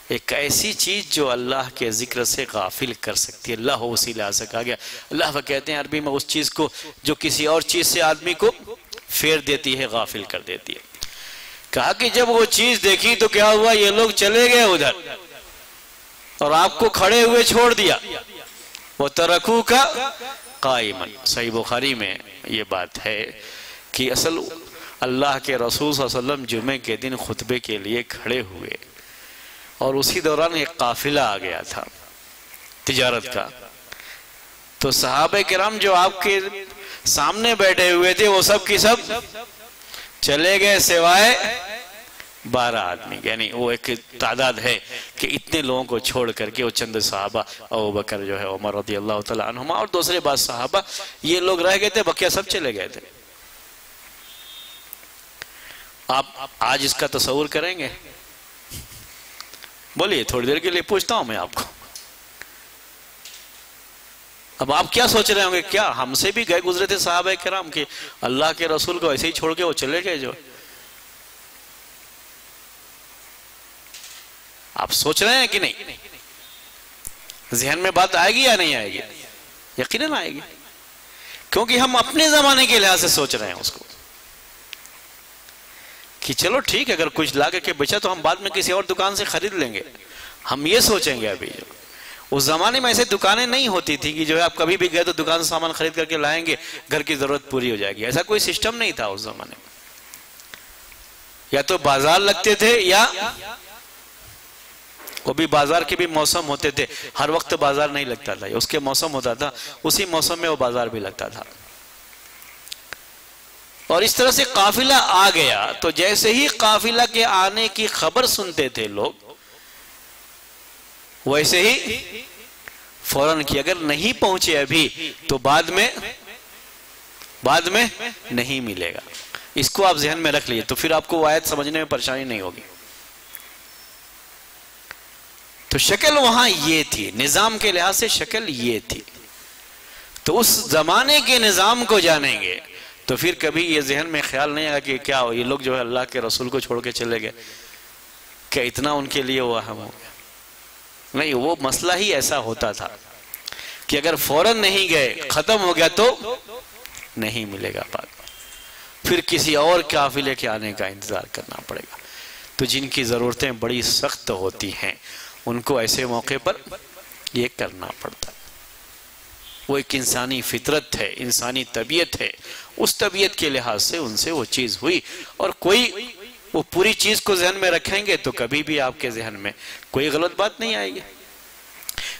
ایک ایسی چیز جو اللہ کے ذکر سے غافل کر سکتی ہے. اللہ اسی لحاظ سے کہا گیا. اللہ کہتے ہیں عربی میں اس چیز کو جو کسی اور چیز سے آدمی کو پھیر دیتی ہے غافل کر دیتی ہے. کہا کہ جب وہ چیز دیکھی تو کیا ہوا؟ یہ لوگ چلے گئے ادھر اور آپ کو کھڑے ہوئے چھوڑ دیا. وَتَرَكُوكَ قَائِمًا. صحیح بخاری میں یہ بات ہے کہ اصل اللہ کے رسول صلی اللہ علیہ وسلم جمعے کے دن خطبے کے لیے کھڑے ہوئے اور اسی دوران ایک قافلہ آ گیا تھا تجارت کا. تو صحابہ کرام جو آپ کے سامنے بیٹھے ہوئے تھے وہ سب کی سب چلے گئے سوائے 12 آدمی. یعنی وہ ایک تعداد ہے کہ اتنے لوگوں کو چھوڑ کر کے وہ چند صحابہ ابوبکر جو ہے عمر رضی اللہ تعالیٰ عنہما اور دوسرے بعض صحابہ یہ لوگ رہ گئے تھے. بقیہ سب چلے گئے تھے. آپ آج اس کا تصور کریں گے؟ بولیے. تھوڑی دیر کے لیے پوچھتا ہوں میں آپ کو. اب آپ کیا سوچ رہے ہوں گے؟ کیا ہم سے بھی گئے گزرے تھے صحابہ کرام کہ اللہ کے رسول کو ایسے ہی چھوڑ کے وہ چلے گئے؟ جو آپ سوچ رہے ہیں کہ نہیں؟ ذہن میں بات آئے گی یا نہیں آئے گی؟ یقیناً آئے گی. کیونکہ ہم اپنے زمانے کے لحاظ سے سوچ رہے ہیں اس کو کہ چلو ٹھیک ہے اگر کچھ لا کر کے بچا تو ہم بعد میں کسی اور دکان سے خرید لیں گے. ہم یہ سوچیں گے. ابھی اس زمانے میں ایسے دکانیں نہیں ہوتی تھی کہ جو ہے آپ کبھی بھی گئے تو دکان سے سامان خرید کر کے لائیں گے گھر کی ضرورت پوری ہو جائے گی. ایسا کوئی سسٹم نہیں تھا اس زمانے میں. یا تو بازار لگتے تھے یا وہ بھی بازار کے بھی موسم ہوتے تھے. ہر وقت بازار نہیں لگتا تھا. اس کے موسم ہوتا تھا اسی موسم میں وہ بازار بھی لگتا تھا. اور اس طرح سے قافلہ آ گیا تو جیسے ہی قافلہ کے آنے کی خبر سنتے تھے لوگ ویسے ہی فوراً کی اگر نہیں پہنچے ابھی تو بعد میں نہیں ملے گا. اس کو آپ ذہن میں رکھ لیے تو پھر آپ کو وہ آیت سمجھنے میں پریشانی نہیں ہوگی. تو شکل وہاں یہ تھی. نظام کے لحاظ سے شکل یہ تھی. تو اس زمانے کے نظام کو جانیں گے تو پھر کبھی یہ ذہن میں خیال نہیں آگا کہ کیا یہ لوگ جو ہے اللہ کے رسول کو چھوڑ کے چلے گئے کہ اتنا ان کے لیے وہ اہم ہو گیا. نہیں, وہ مسئلہ ہی ایسا ہوتا تھا کہ اگر فوراً نہیں گئے ختم ہو گیا تو نہیں ملے گا بعد میں. پھر کسی اور قافلے کے آنے کا انتظار کرنا پڑے گا. تو جن کی ضرورتیں بڑی سخت ہوتی ہیں ان کو ایسے موقع پر یہ کرنا پڑتا ہے. وہ ایک انسانی فطرت ہے, انسانی طبیعت ہے. اس طبیعت کے لحاظ سے ان سے وہ چیز ہوئی اور کوئی وہ پوری چیز کو ذہن میں رکھیں گے تو کبھی بھی آپ کے ذہن میں کوئی غلط بات نہیں آئے گی,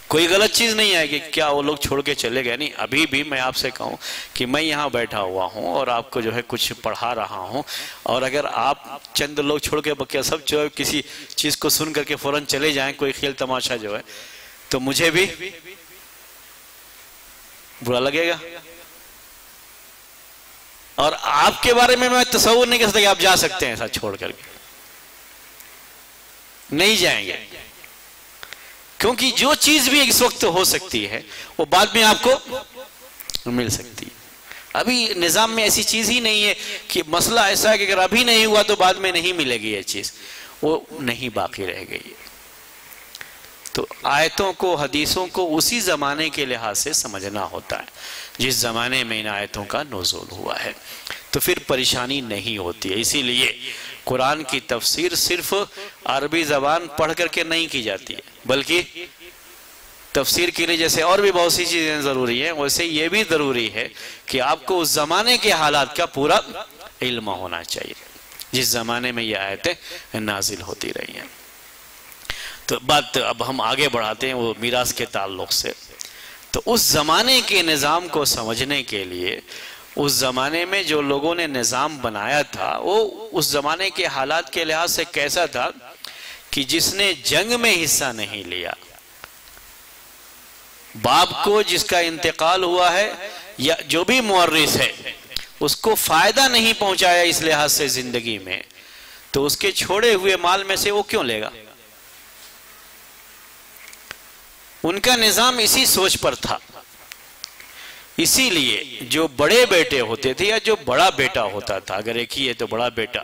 کوئی غلط چیز نہیں آئے گی. کیا وہ لوگ چھوڑ کے چلے گئے؟ نہیں. ابھی بھی میں آپ سے کہوں کہ میں یہاں بیٹھا ہوا ہوں اور آپ کو جو ہے کچھ پڑھا رہا ہوں اور اگر آپ چند لوگ چھوڑ کے بقیہ سب جو ہے کسی چیز کو سن کر کے فوراً چلے جائیں کوئی کھیل تماشا جو ہے تو مجھے بھی برا لگے گا. اور آپ کے بارے میں تصور نہیں کر سکتا کہ آپ جا سکتے ہیں ایسا چھوڑ کر کے. نہیں جائیں گے کیونکہ جو چیز بھی اس وقت ہو سکتی ہے وہ بعد میں آپ کو مل سکتی ہے. ابھی نظام میں ایسی چیز ہی نہیں ہے کہ مسئلہ ایسا ہے کہ اگر ابھی نہیں ہوا تو بعد میں نہیں ملے گی. یہ چیز وہ نہیں باقی رہ گئی. تو آیتوں کو حدیثوں کو اسی زمانے کے لحاظ سے سمجھنا ہوتا ہے جس زمانے میں ان آیتوں کا نزول ہوا ہے، تو پھر پریشانی نہیں ہوتی ہے۔ اسی لیے قرآن کی تفسیر صرف عربی زبان پڑھ کر کے نہیں کی جاتی ہے، بلکہ تفسیر کے لیے جیسے اور بھی بہت سی چیزیں ضروری ہیں، ویسے یہ بھی ضروری ہے کہ آپ کو اس زمانے کے حالات کا پورا علم ہونا چاہیے جس زمانے میں یہ آیتیں نازل ہوتی رہی ہیں۔ تو بات اب ہم آگے بڑھاتے ہیں وہ میراث کے تعلق سے۔ تو اس زمانے کے نظام کو سمجھنے کے لیے، اس زمانے میں جو لوگوں نے نظام بنایا تھا وہ اس زمانے کے حالات کے لحاظ سے کیسا تھا کہ جس نے جنگ میں حصہ نہیں لیا، باپ کو جس کا انتقال ہوا ہے یا جو بھی مورث ہے اس کو فائدہ نہیں پہنچایا اس لحاظ سے زندگی میں، تو اس کے چھوڑے ہوئے مال میں سے وہ کیوں لے گا؟ ان کا نظام اسی سوچ پر تھا۔ اسی لیے جو بڑے بیٹے ہوتے تھے یا جو بڑا بیٹا ہوتا تھا، اگر ایک ہی ہے تو بڑا بیٹا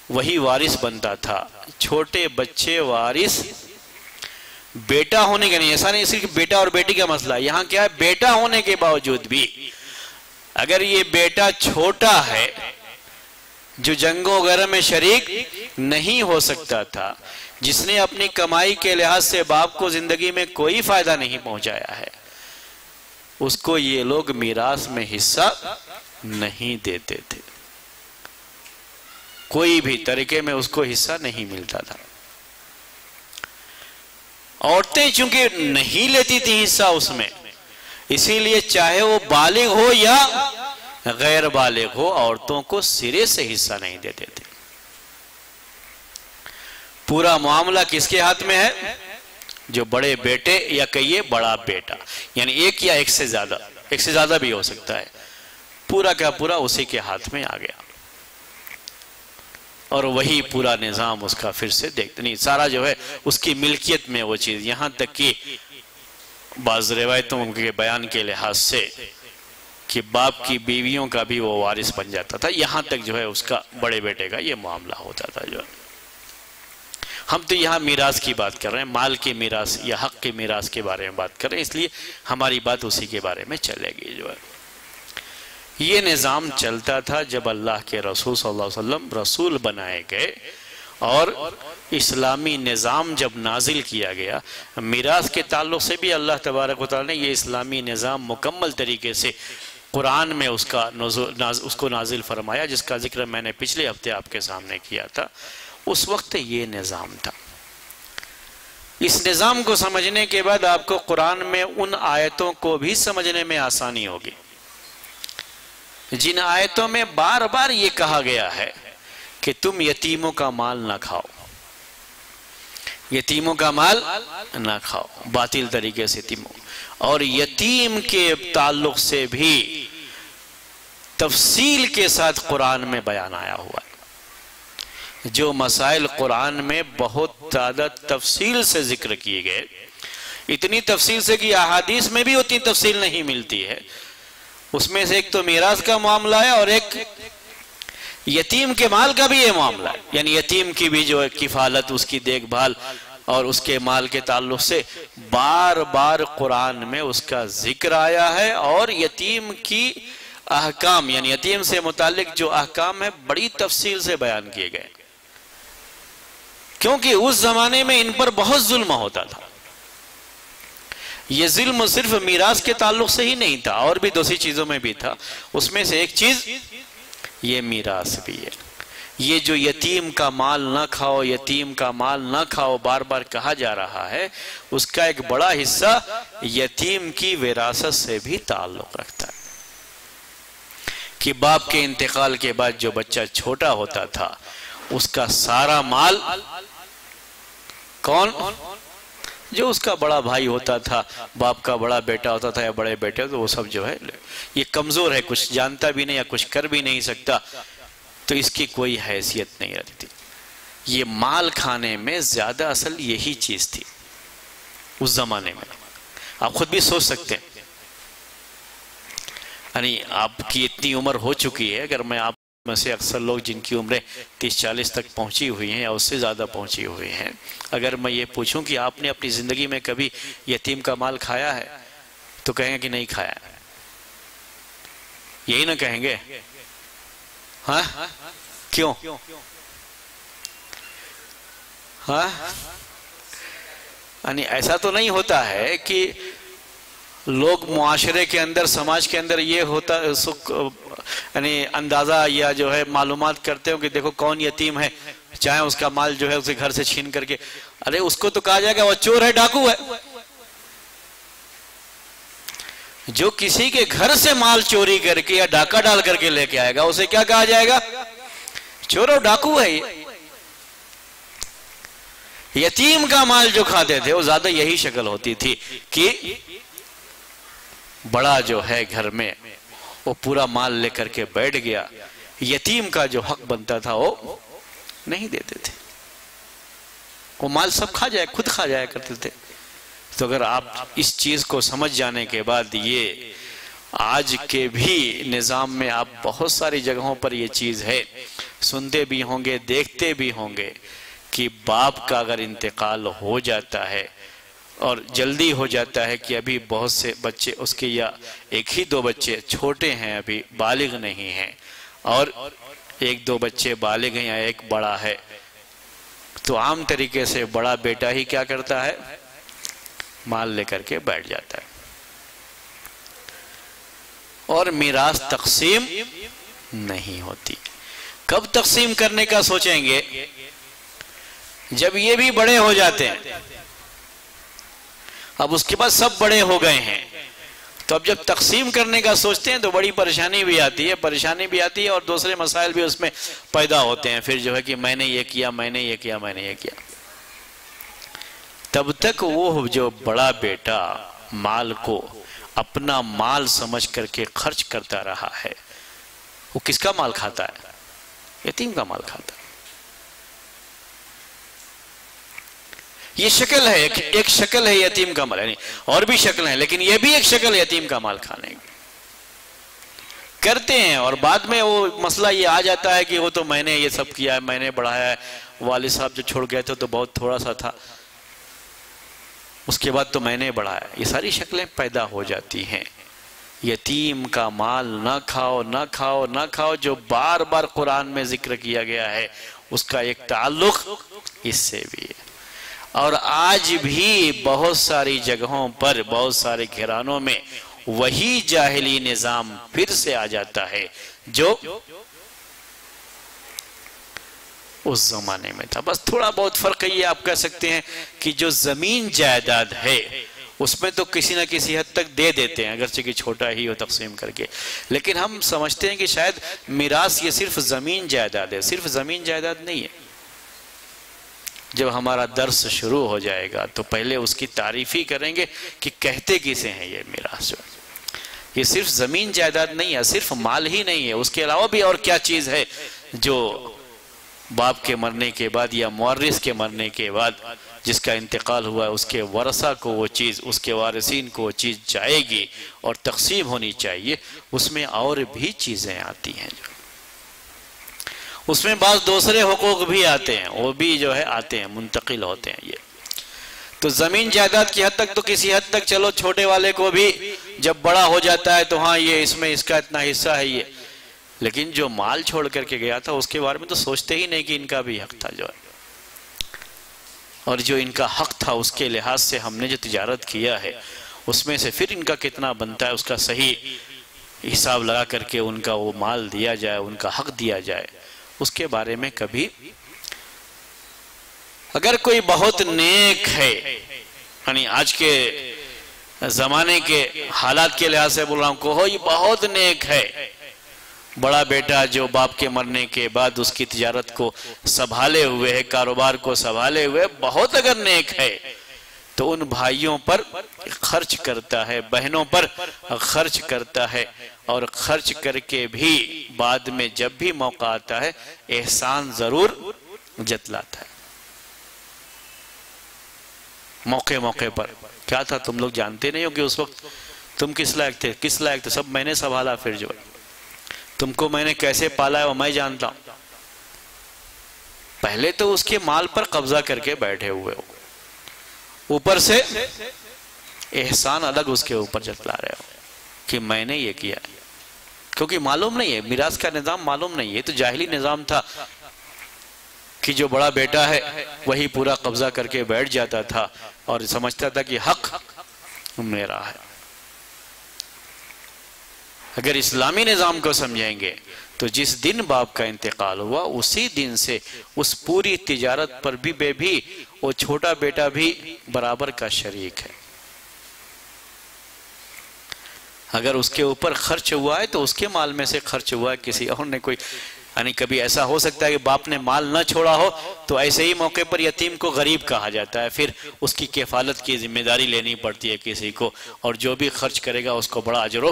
وہی وارث بنتا تھا، چھوٹے بچے وارث بیٹا ہونے کے نہیں، ایسا نہیں صرف بیٹا اور بیٹی کا مسئلہ، یہاں کیا ہے بیٹا ہونے کے باوجود بھی اگر یہ بیٹا چھوٹا ہے جو جنگوں وغیرہ میں شریک نہیں ہو سکتا تھا، جس نے اپنی کمائی کے لحاظ سے باپ کو زندگی میں کوئی فائدہ نہیں پہنچایا ہے، اس کو یہ لوگ میراث میں حصہ نہیں دیتے تھے، کوئی بھی طریقے میں اس کو حصہ نہیں ملتا تھا۔ عورتیں چونکہ نہیں لیتی تھی حصہ اس میں، اسی لیے چاہے وہ بالغ ہو یا غیر بالغ ہو عورتوں کو سرے سے حصہ نہیں دیتے تھے۔ پورا معاملہ کس کے ہاتھ میں ہے؟ جو بڑے بیٹے یا کہیے بڑا بیٹا، یعنی ایک یا ایک سے زیادہ بھی ہو سکتا ہے، پورا کا پورا اسی کے ہاتھ میں آ گیا، اور وہی پورا نظام اس کا پھر سے دیکھتے نہیں، سارا جو ہے اس کی ملکیت میں وہ چیز، یہاں تک کہ بعض روایتوں کے بیان کے لحاظ سے کہ باپ کی بیویوں کا بھی وہ وارث بن جاتا تھا، یہاں تک جو ہے اس کا بڑے بیٹے کا یہ معاملہ ہوتا تھا۔ جو ہم تو یہاں میراث کی بات کر رہے ہیں، مال کی میراث یا حق کی میراث کے بارے میں بات کر رہے ہیں، اس لیے ہماری بات اسی کے بارے میں چلے گی۔ جو ہے یہ نظام چلتا تھا جب اللہ کے رسول صلی اللہ علیہ وسلم رسول بنائے گئے اور اسلامی نظام جب نازل کیا گیا۔ میراث کے تعلق سے بھی اللہ تبارک و تعالی نے یہ اسلامی نظام مکمل طریقے سے قرآن میں اس کو نازل فرمایا، جس کا ذکر میں نے پچھلے ہفتے آپ کے سامنے کیا تھا۔ اس وقت یہ نظام تھا۔ اس نظام کو سمجھنے کے بعد آپ کو قرآن میں ان آیتوں کو بھی سمجھنے میں آسانی ہوگی جن آیتوں میں بار بار یہ کہا گیا ہے کہ تم یتیموں کا مال نہ کھاؤ، یتیموں کا مال نہ کھاؤ، باطل طریقے سے یتیموں، اور یتیم کے تعلق سے بھی تفصیل کے ساتھ قرآن میں بیان آیا ہوا ہے۔ جو مسائل قرآن میں بہت زیادہ تفصیل سے ذکر کیے گئے، اتنی تفصیل سے کہ احادیث میں بھی اتنی تفصیل نہیں ملتی ہے، اس میں سے ایک تو میراث کا معاملہ ہے اور ایک یتیم کے مال کا بھی یہ معاملہ ہے، یعنی یتیم کی بھی جو کفالت، اس کی دیکھ بھال اور اس کے مال کے تعلق سے بار بار قرآن میں اس کا ذکر آیا ہے، اور یتیم کی احکام یعنی یتیم سے متعلق جو احکام ہے بڑی تفصیل سے بیان کیے گئے، کیونکہ اس زمانے میں ان پر بہت ظلم ہوتا تھا۔ یہ ظلم صرف میراث کے تعلق سے ہی نہیں تھا، اور بھی دوسری چیزوں میں بھی تھا، اس میں سے ایک چیز یہ میراث بھی ہے۔ یہ جو یتیم کا مال نہ کھاؤ، یتیم کا مال نہ کھاؤ بار بار کہا جا رہا ہے، اس کا ایک بڑا حصہ یتیم کی وراثت سے بھی تعلق رکھتا ہے کہ باپ کے انتقال کے بعد جو بچہ چھوٹا ہوتا تھا اس کا سارا مال کون؟ جو اس کا بڑا بھائی ہوتا تھا، باپ کا بڑا بیٹا ہوتا تھا یا بڑے بیٹے، تو وہ سب جو ہے یہ کمزور ہے، کچھ جانتا بھی نہیں یا کچھ کر بھی نہیں سکتا، تو اس کی کوئی حیثیت نہیں رہتی تھی۔ یہ مال کھانے میں زیادہ اصل یہی چیز تھی اس زمانے میں، آپ خود بھی سوچ سکتے ہیں، یعنی آپ کی اتنی عمر ہو چکی ہے، اگر میں آپ میں سے اکثر لوگ جن کی عمریں 30-40 تک پہنچی ہوئی ہیں یا اس سے زیادہ پہنچی ہوئی ہیں، اگر میں یہ پوچھوں کہ آپ نے اپنی زندگی میں کبھی یتیم کا مال کھایا ہے تو کہیں گے کہ نہیں کھایا ہے، یہی نہ کہیں گے؟ ہاں کیوں؟ ہاں یعنی ایسا تو نہیں ہوتا ہے کہ لوگ معاشرے کے اندر، سماج کے اندر یہ ہوتا یعنی اندازہ یا جو ہے معلومات کرتے ہو کہ دیکھو کون یتیم ہے، چاہے اس کا مال جو ہے اسے گھر سے چھین کر کے، ارے اس کو تو کہا جائے گا وہ چور ہے، ڈاکو ہے۔ جو کسی کے گھر سے مال چوری کر کے یا ڈاکہ ڈال کر کے لے کے آئے گا اسے کیا کہا جائے گا؟ چور اور ڈاکو ہے۔ یتیم کا مال جو کھاتے تھے وہ زیادہ یہی شکل ہوتی تھی کہ بڑا جو ہے گھر میں وہ پورا مال لے کر کے بیٹھ گیا، یتیم کا جو حق بنتا تھا وہ نہیں دیتے تھے، وہ مال سب کھا جائے، خود کھا جایا کرتے تھے۔ تو اگر آپ اس چیز کو سمجھ جانے کے بعد، یہ آج کے بھی نظام میں آپ بہت ساری جگہوں پر یہ چیز ہے، سنتے بھی ہوں گے، دیکھتے بھی ہوں گے کہ باپ کا اگر انتقال ہو جاتا ہے اور جلدی ہو جاتا ہے کہ ابھی بہت سے بچے اس کے یا ایک ہی دو بچے چھوٹے ہیں، ابھی بالغ نہیں ہیں، اور ایک دو بچے بالغ ہیں یا ایک بڑا ہے، تو عام طریقے سے بڑا بیٹا ہی کیا کرتا ہے؟ مال لے کر کے بیٹھ جاتا ہے، اور میراث تقسیم نہیں ہوتی۔ کب تقسیم کرنے کا سوچیں گے؟ جب یہ بھی بڑے ہو جاتے ہیں، اب اس کے بعد سب بڑے ہو گئے ہیں، تو اب جب تقسیم کرنے کا سوچتے ہیں تو بڑی پریشانی بھی آتی ہے، اور دوسرے مسائل بھی اس میں پیدا ہوتے ہیں، پھر جو ہے کہ میں نے یہ کیا، میں نے یہ کیا، میں نے یہ کیا۔ تب تک وہ جو بڑا بیٹا مال کو اپنا مال سمجھ کر کے خرچ کرتا رہا ہے، وہ کس کا مال کھاتا ہے؟ یتیم کا مال کھاتا ہے۔ یہ شکل ہے، ایک شکل ہے یتیم کا مال، یعنی اور بھی شکل ہیں لیکن یہ بھی ایک شکل یتیم کا مال کھانے کی کرتے ہیں۔ اور بعد میں وہ مسئلہ یہ آ جاتا ہے کہ وہ تو میں نے یہ سب کیا ہے، میں نے بڑھایا ہے، والد صاحب جو چھوڑ گئے تھے تو بہت تھوڑا سا تھا، اس کے بعد تو میں نے بڑھایا۔ یہ ساری شکلیں پیدا ہو جاتی ہیں۔ یتیم کا مال نہ کھاؤ، نہ کھاؤ، نہ کھاؤ، جو بار بار قرآن میں ذکر کیا گیا ہے، اس کا ایک تعلق اس سے بھی ہے۔ اور آج بھی بہت ساری جگہوں پر، بہت سارے گھرانوں میں وہی جاہلی نظام پھر سے آ جاتا ہے جو اس زمانے میں تھا۔ بس تھوڑا بہت فرق یہ آپ کہہ سکتے ہیں کہ جو زمین جائیداد ہے اس میں تو کسی نہ کسی حد تک دے دیتے ہیں، اگرچہ کہ چھوٹا ہی ہو تقسیم کر کے، لیکن ہم سمجھتے ہیں کہ شاید میراث یہ صرف زمین جائیداد ہے۔ صرف زمین جائیداد نہیں ہے۔ جب ہمارا درس شروع ہو جائے گا تو پہلے اس کی تعریف ہی کریں گے کہ کہتے کسے ہیں یہ میراث۔ یہ صرف زمین جائیداد نہیں ہے، صرف مال ہی نہیں ہے، اس کے علاوہ بھی اور کیا چیز ہے جو باپ کے مرنے کے بعد یا مورث کے مرنے کے بعد جس کا انتقال ہوا ہے، اس کے ورثہ کو وہ چیز، اس کے وارثین کو وہ چیز جائے گی اور تقسیم ہونی چاہیے۔ اس میں اور بھی چیزیں آتی ہیں، جو اس میں بعض دوسرے حقوق بھی آتے ہیں، وہ بھی جو ہے آتے ہیں، منتقل ہوتے ہیں۔ یہ تو زمین جائیداد کی حد تک تو کسی حد تک چلو، چھوٹے والے کو بھی جب بڑا ہو جاتا ہے تو ہاں یہ اس میں اس کا اتنا حصہ ہے یہ، لیکن جو مال چھوڑ کر کے گیا تھا اس کے بارے میں تو سوچتے ہی نہیں کہ ان کا بھی حق تھا جو ہے، اور جو ان کا حق تھا اس کے لحاظ سے ہم نے جو تجارت کیا ہے اس میں سے پھر ان کا کتنا بنتا ہے، اس کا صحیح حساب لگا کر کے ان کا وہ مال دیا جائے، ان کا حق دیا جائے، اس کے بارے میں کبھی۔ اگر کوئی بہت نیک ہے، یعنی آج کے زمانے کے حالات کے لحاظ سے بول رہا ہوں، کہو یہ بہت نیک ہے، بڑا بیٹا جو باپ کے مرنے کے بعد اس کی تجارت کو سنبھالے ہوئے ہے، کاروبار کو سنبھالے ہوئے بہت اگر نیک ہے، تو ان بھائیوں پر خرچ کرتا ہے، بہنوں پر خرچ کرتا ہے، اور خرچ کر کے بھی بعد میں جب بھی موقع آتا ہے احسان ضرور جتلاتا ہے۔ موقع پر کیا تھا تم لوگ جانتے نہیں ہو کہ اس وقت تم کس لائق تھے، سب میں نے سنبھالا، پھر جو تم کو میں نے کیسے پالا ہے وہ میں جانتا ہوں. پہلے تو اس کے مال پر قبضہ کر کے بیٹھے ہوئے ہو، اوپر سے احسان الگ اس کے اوپر جتلا رہے ہو کہ میں نے یہ کیا ہے. کیونکہ معلوم نہیں ہے، میراث کا نظام معلوم نہیں ہے. تو جاہلی نظام تھا کہ جو بڑا بیٹا ہے وہی پورا قبضہ کر کے بیٹھ جاتا تھا اور سمجھتا تھا کہ حق میرا ہے. اگر اسلامی نظام کو سمجھیں گے تو جس دن باپ کا انتقال ہوا اسی دن سے اس پوری تجارت پر بھی وہ چھوٹا بیٹا بھی برابر کا شریک ہے. اگر اس کے اوپر خرچ ہوا ہے تو اس کے مال میں سے خرچ ہوا ہے، کسی اور نے کوئی، یعنی کبھی ایسا ہو سکتا ہے کہ باپ نے مال نہ چھوڑا ہو تو ایسے ہی موقع پر یتیم کو غریب کہا جاتا ہے، پھر اس کی کفالت کی ذمہ داری لینی پڑتی ہے کسی کو، اور جو بھی خرچ کرے گا اس کو بڑا اجر و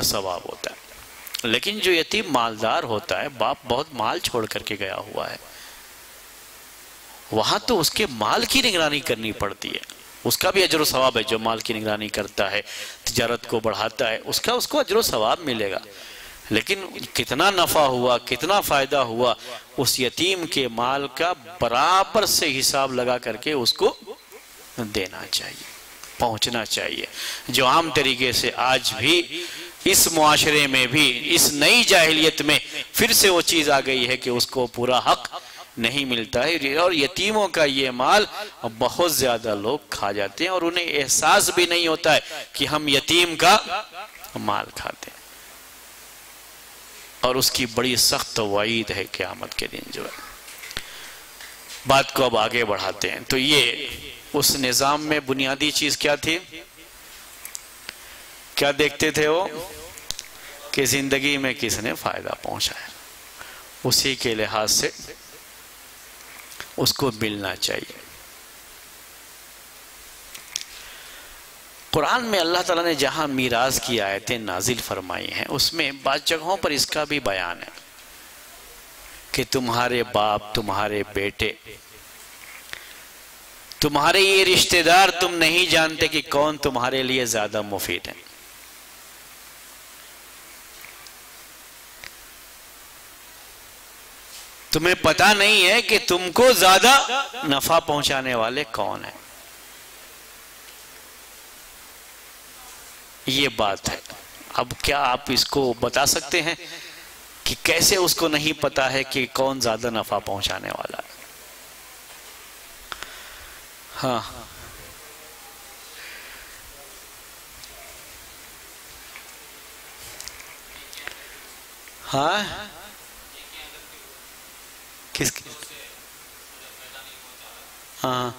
ثواب ہوتا ہے. لیکن جو یتیم مالدار ہوتا ہے، باپ بہت مال چھوڑ کر کے گیا ہوا ہے، وہاں تو اس کے مال کی نگرانی کرنی پڑتی ہے. اس کا بھی اجر و ثواب ہے، جو مال کی نگرانی کرتا ہے، تجارت کو بڑھاتا ہے، اس کو اجر و ثواب ملے گا. لیکن کتنا نفع ہوا، کتنا فائدہ ہوا، اس یتیم کے مال کا برابر سے حساب لگا کر کے اس کو دینا چاہیے، پہنچنا چاہیے. جو عام طریقے سے آج بھی اس معاشرے میں بھی اس نئی جاہلیت میں پھر سے وہ چیز آ گئی ہے کہ اس کو پورا حق نہیں ملتا ہے، اور یتیموں کا یہ مال بہت زیادہ لوگ کھا جاتے ہیں اور انہیں احساس بھی نہیں ہوتا ہے کہ ہم یتیم کا مال کھاتے ہیں. اور اس کی بڑی سخت وعید ہے قیامت کے دن. جو ہے بات کو اب آگے بڑھاتے ہیں. تو یہ اس نظام میں بنیادی چیز کیا تھی؟ کیا دیکھتے تھے وہ؟ کہ زندگی میں کس نے فائدہ پہنچایا، اسی کے لحاظ سے اس کو ملنا چاہیے. قرآن میں اللہ تعالیٰ نے جہاں میراث کی آیتیں نازل فرمائی ہیں اس میں بعض جگہوں پر اس کا بھی بیان ہے کہ تمہارے باپ، تمہارے بیٹے، تمہارے یہ رشتہ دار، تم نہیں جانتے کہ کون تمہارے لیے زیادہ مفید ہے. تمہیں پتہ نہیں ہے کہ تم کو زیادہ نفع پہنچانے والے کون ہیں. یہ بات ہے. اب کیا آپ اس کو بتا سکتے ہیں کہ کیسے اس کو نہیں پتا ہے کہ کون زیادہ نفع پہنچانے والا ہے؟ ہاں ہاں کس کی؟ ہاں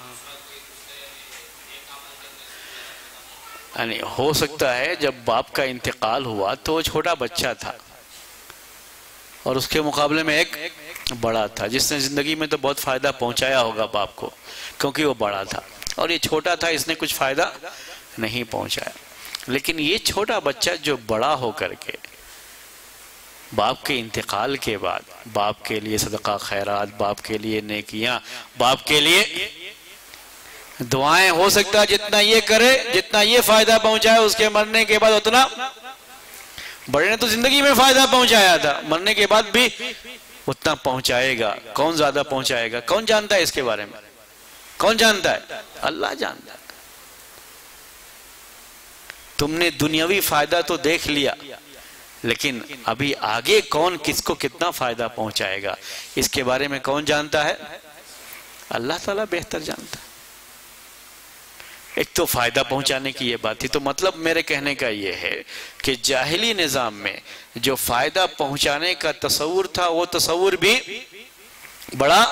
یعنی ہو سکتا ہے جب باپ کا انتقال ہوا تو وہ چھوٹا بچہ تھا اور اس کے مقابلے میں ایک بڑا تھا جس نے زندگی میں تو بہت فائدہ پہنچایا ہوگا باپ کو، کیونکہ وہ بڑا تھا، اور یہ چھوٹا تھا، اس نے کچھ فائدہ نہیں پہنچایا. لیکن یہ چھوٹا بچہ جو بڑا ہو کر کے باپ کے انتقال کے بعد باپ کے لیے صدقہ خیرات، باپ کے لیے نیکیاں، باپ کے لیے دعائیں، ہو سکتا ہے جتنا یہ کرے، جتنا یہ فائدہ پہنچائے اس کے مرنے کے بعد اتنا، بڑے نے تو زندگی میں فائدہ پہنچایا تھا، مرنے کے بعد بھی اتنا پہنچائے گا. کون زیادہ پہنچائے گا؟ کون جانتا ہے اس کے بارے میں؟ کون جانتا ہے؟ اللہ جانتا ہے. تم نے دنیاوی فائدہ تو دیکھ لیا، لیکن ابھی آگے کون کس کو کتنا فائدہ پہنچائے گا اس کے بارے میں کون جانتا ہے؟ اللہ تعالیٰ بہتر جانتا ہے. ایک تو فائدہ پہنچانے کی یہ بات تھی. تو مطلب میرے کہنے کا یہ ہے کہ جاہلی نظام میں جو فائدہ پہنچانے کا تصور تھا وہ تصور بھی بڑا